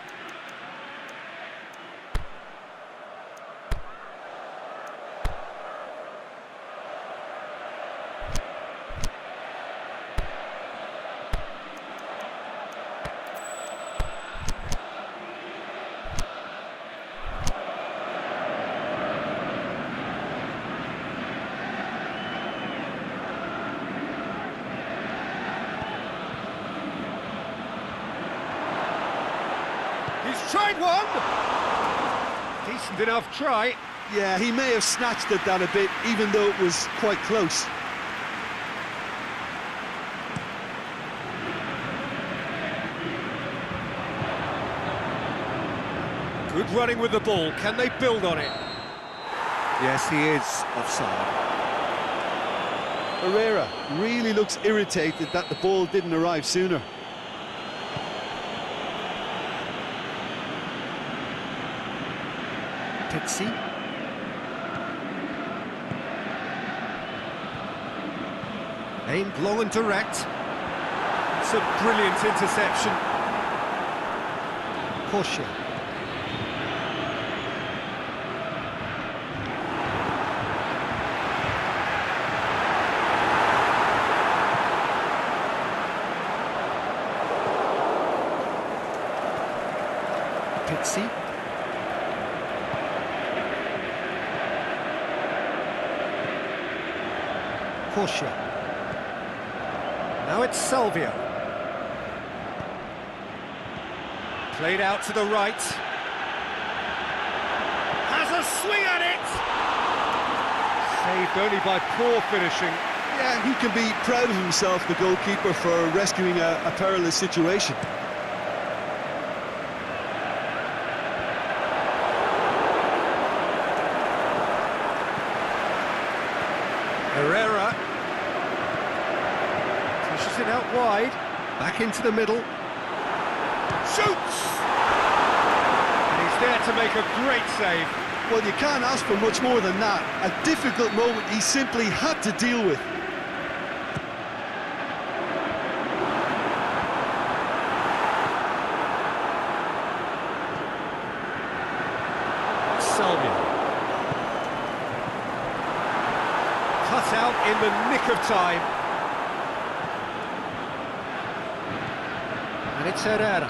He's tried one! Decent enough try. Yeah, he may have snatched at that a bit, even though it was quite close. Good running with the ball, can they build on it? Yes, he is offside. Herrera really looks irritated that the ball didn't arrive sooner. Pixie. Aimed long and direct. It's a brilliant interception. Portia. Pixie. Portia. Now it's Salvio. Played out to the right. Has a swing at it! Saved only by poor finishing. Yeah, he can be proud of himself, the goalkeeper, for rescuing a perilous situation. Herrera pushes it out wide, back into the middle, shoots! And he's there to make a great save. Well, you can't ask for much more than that. A difficult moment he simply had to deal with. Cut out in the nick of time. And it's Herrera.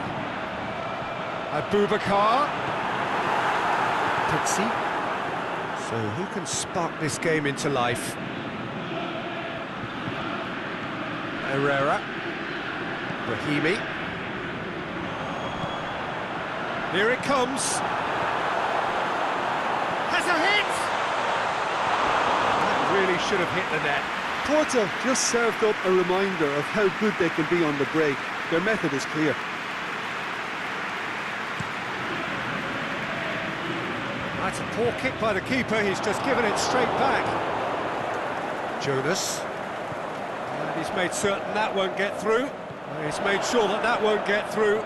Abubakar. Pizzi. So who can spark this game into life? Herrera. Brahimi. Here it comes. Has a hit! Really should have hit the net. Pórto just served up a reminder of how good they can be on the break. Their method is clear. That's a poor kick by the keeper, he's just given it straight back. Jonas. And he's made certain that won't get through. He's made sure that that won't get through.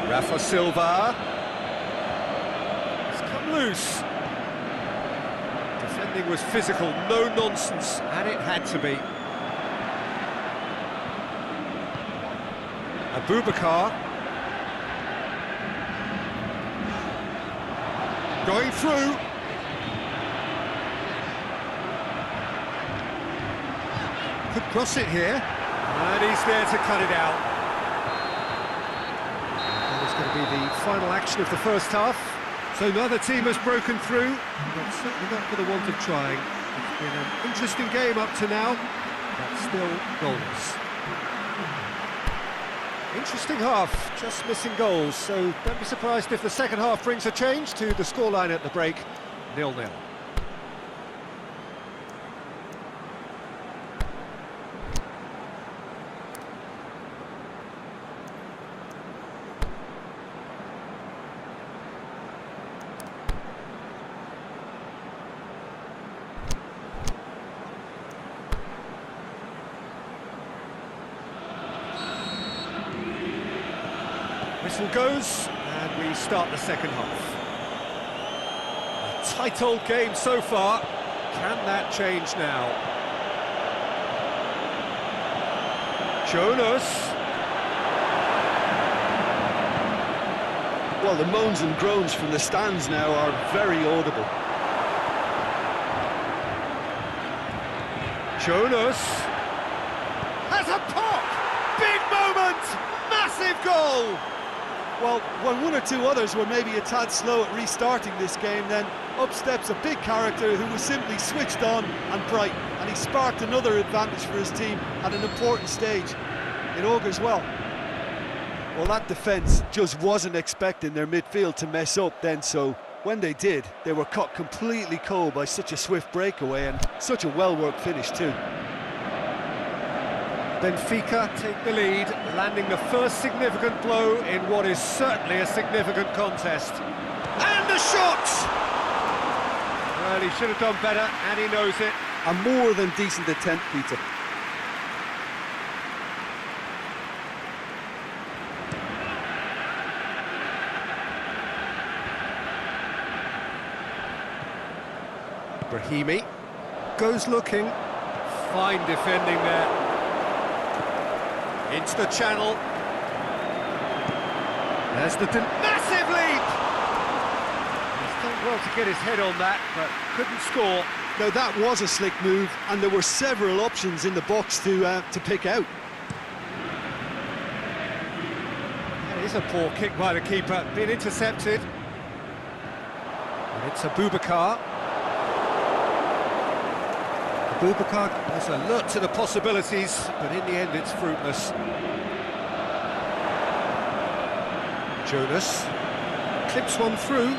Rafa Silva. It's come loose. Defending was physical, no nonsense, and it had to be. Abubakar. Going through. Could cross it here. And he's there to cut it out. That is going to be the final action of the first half. So neither team has broken through, but certainly not for the want of trying. It's been an interesting game up to now, but still goalless. Interesting half, just missing goals, so don't be surprised if the second half brings a change to the scoreline at the break, 0-0. Whistle goes, and we start the second half. A tight old game so far. Can that change now? Jonas. Well, the moans and groans from the stands now are very audible. Jonas. Has a pop! Big moment! Massive goal! Well, when one or two others were maybe a tad slow at restarting this game, then up steps a big character who was simply switched on and bright, and he sparked another advantage for his team at an important stage. It augurs well. Well, that defence just wasn't expecting their midfield to mess up then, so when they did, they were caught completely cold by such a swift breakaway and such a well-worked finish too. Benfíka take the lead, landing the first significant blow in what is certainly a significant contest. And the shot! Well, he should have done better, and he knows it. A more than decent attempt, Peter. Brahimi goes looking. Fine defending there. Into the channel. There's the massive leap! He's done well to get his head on that, but couldn't score. Now that was a slick move, and there were several options in the box to pick out. That is a poor kick by the keeper, been intercepted. And it's Abubakar. Abubakar has alert to the possibilities, but in the end it's fruitless. Jonas clips one through.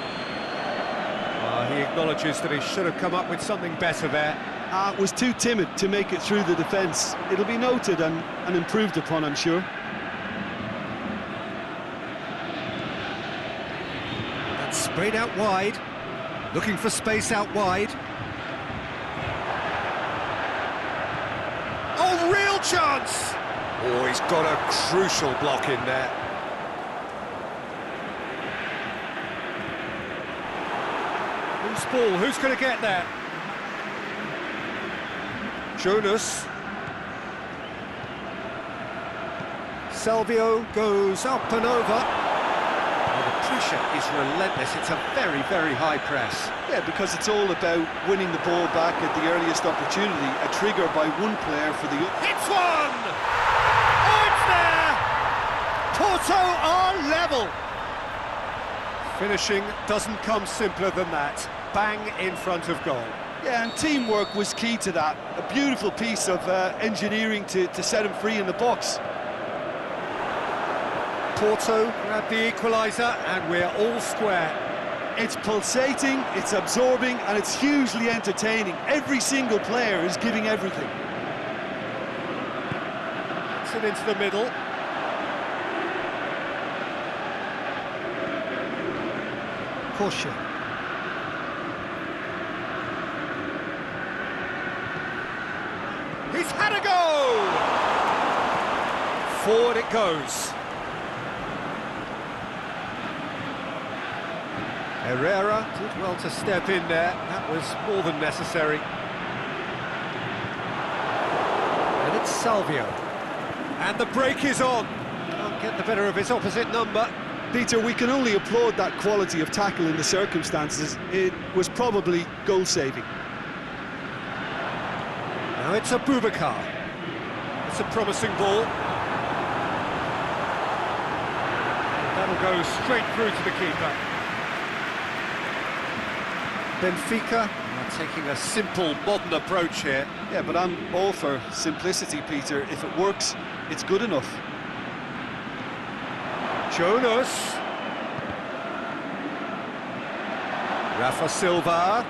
He acknowledges that he should have come up with something better there. Was too timid to make it through the defence. It'll be noted and improved upon, I'm sure. That's sprayed out wide, looking for space out wide. Oh, real chance! Oh, he's got a crucial block in there. Loose ball, who's going to get there? Jonas. Salvio goes up and over. Oh, the pressure is relentless. It's a very, very high press. Yeah, because it's all about winning the ball back at the earliest opportunity. A trigger by one player for the... It's one! Oh, it's there! Porto are level. Finishing doesn't come simpler than that. Bang in front of goal. Yeah, and teamwork was key to that. A beautiful piece of engineering to set him free in the box. Porto grab the equaliser and we're all square. It's pulsating, it's absorbing, and it's hugely entertaining. Every single player is giving everything. It's it into the middle. Caution. He's had a go! Forward it goes. Herrera did well to step in there. That was more than necessary. And it's Salvio. And the break is on. Can't get the better of his opposite number. Peter, we can only applaud that quality of tackle in the circumstances. It was probably goal-saving. Now it's a Boubacar. It's a promising ball. That'll go straight through to the keeper. Benfíka are taking a simple, modern approach here. Yeah, but I'm all for simplicity, Peter. If it works, it's good enough. Jonas. Rafa Silva.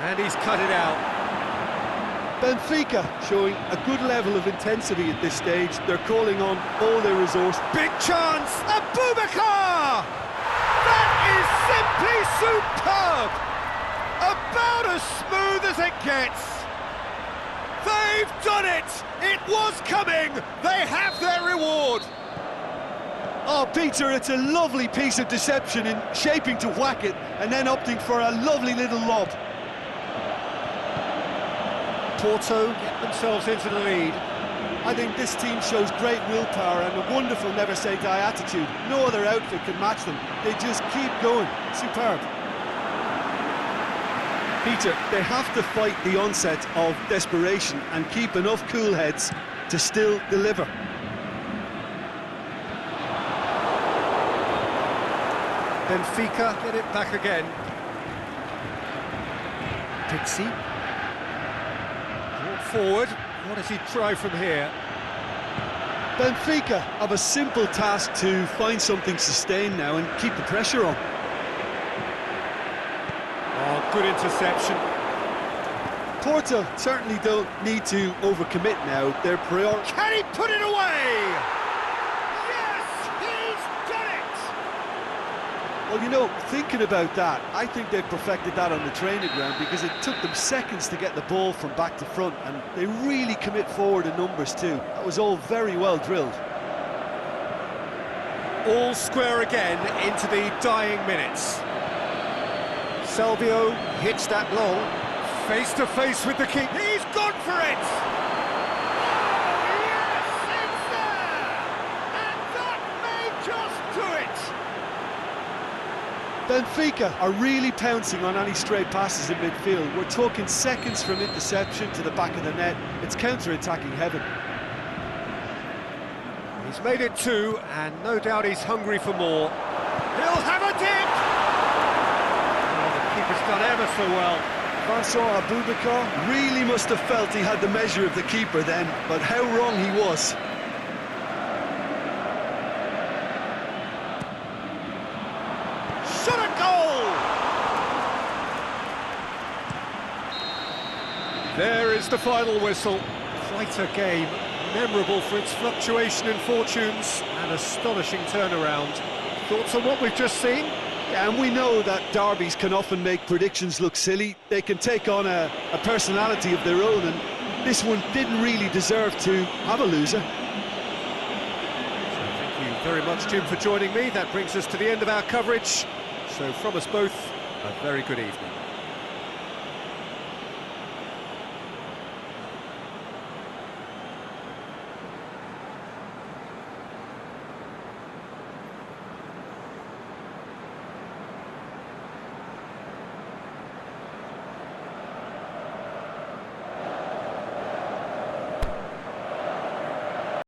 And he's cut it out. Benfica showing a good level of intensity at this stage. They're calling on all their resource. Big chance! A Boubacar! That is simply superb! About as smooth as it gets. They've done it! It was coming! They have their reward! Oh, Peter, it's a lovely piece of deception in shaping to whack it and then opting for a lovely little lob. Porto get themselves into the lead. I think this team shows great willpower and a wonderful never-say-die attitude. No other outfit can match them. They just keep going. Superb. Peter, they have to fight the onset of desperation and keep enough cool heads to still deliver. Benfica get it back again. Pixie. Brought forward. What does he try from here? Benfica have a simple task to find something sustained now and keep the pressure on. Oh, good interception. Porto certainly don't need to overcommit now. Their priority... Can he put it away? Yes, he's done it! Well, you know, thinking about that, I think they've perfected that on the training ground because it took them seconds to get the ball from back to front, and they really commit forward in numbers too. That was all very well drilled. All square again into the dying minutes. Salvio hits that long, face to face with the keeper. He's gone for it! Oh, yes, it's there! And that may just do it! Benfica are really pouncing on any stray passes in midfield. We're talking seconds from interception to the back of the net. It's counter-attacking heaven. He's made it two, and no doubt he's hungry for more. He'll have a dip! Keeper's done ever so well. Vincent Boubacar really must have felt he had the measure of the keeper then, but how wrong he was. Shot a goal! it's the final whistle. Quite a game, memorable for its fluctuation in fortunes and astonishing turnaround. Thoughts on what we've just seen? Yeah, and we know that derbies can often make predictions look silly. They can take on a personality of their own, and this one didn't really deserve to have a loser. So thank you very much, Jim, for joining me. That brings us to the end of our coverage. So from us both, a very good evening.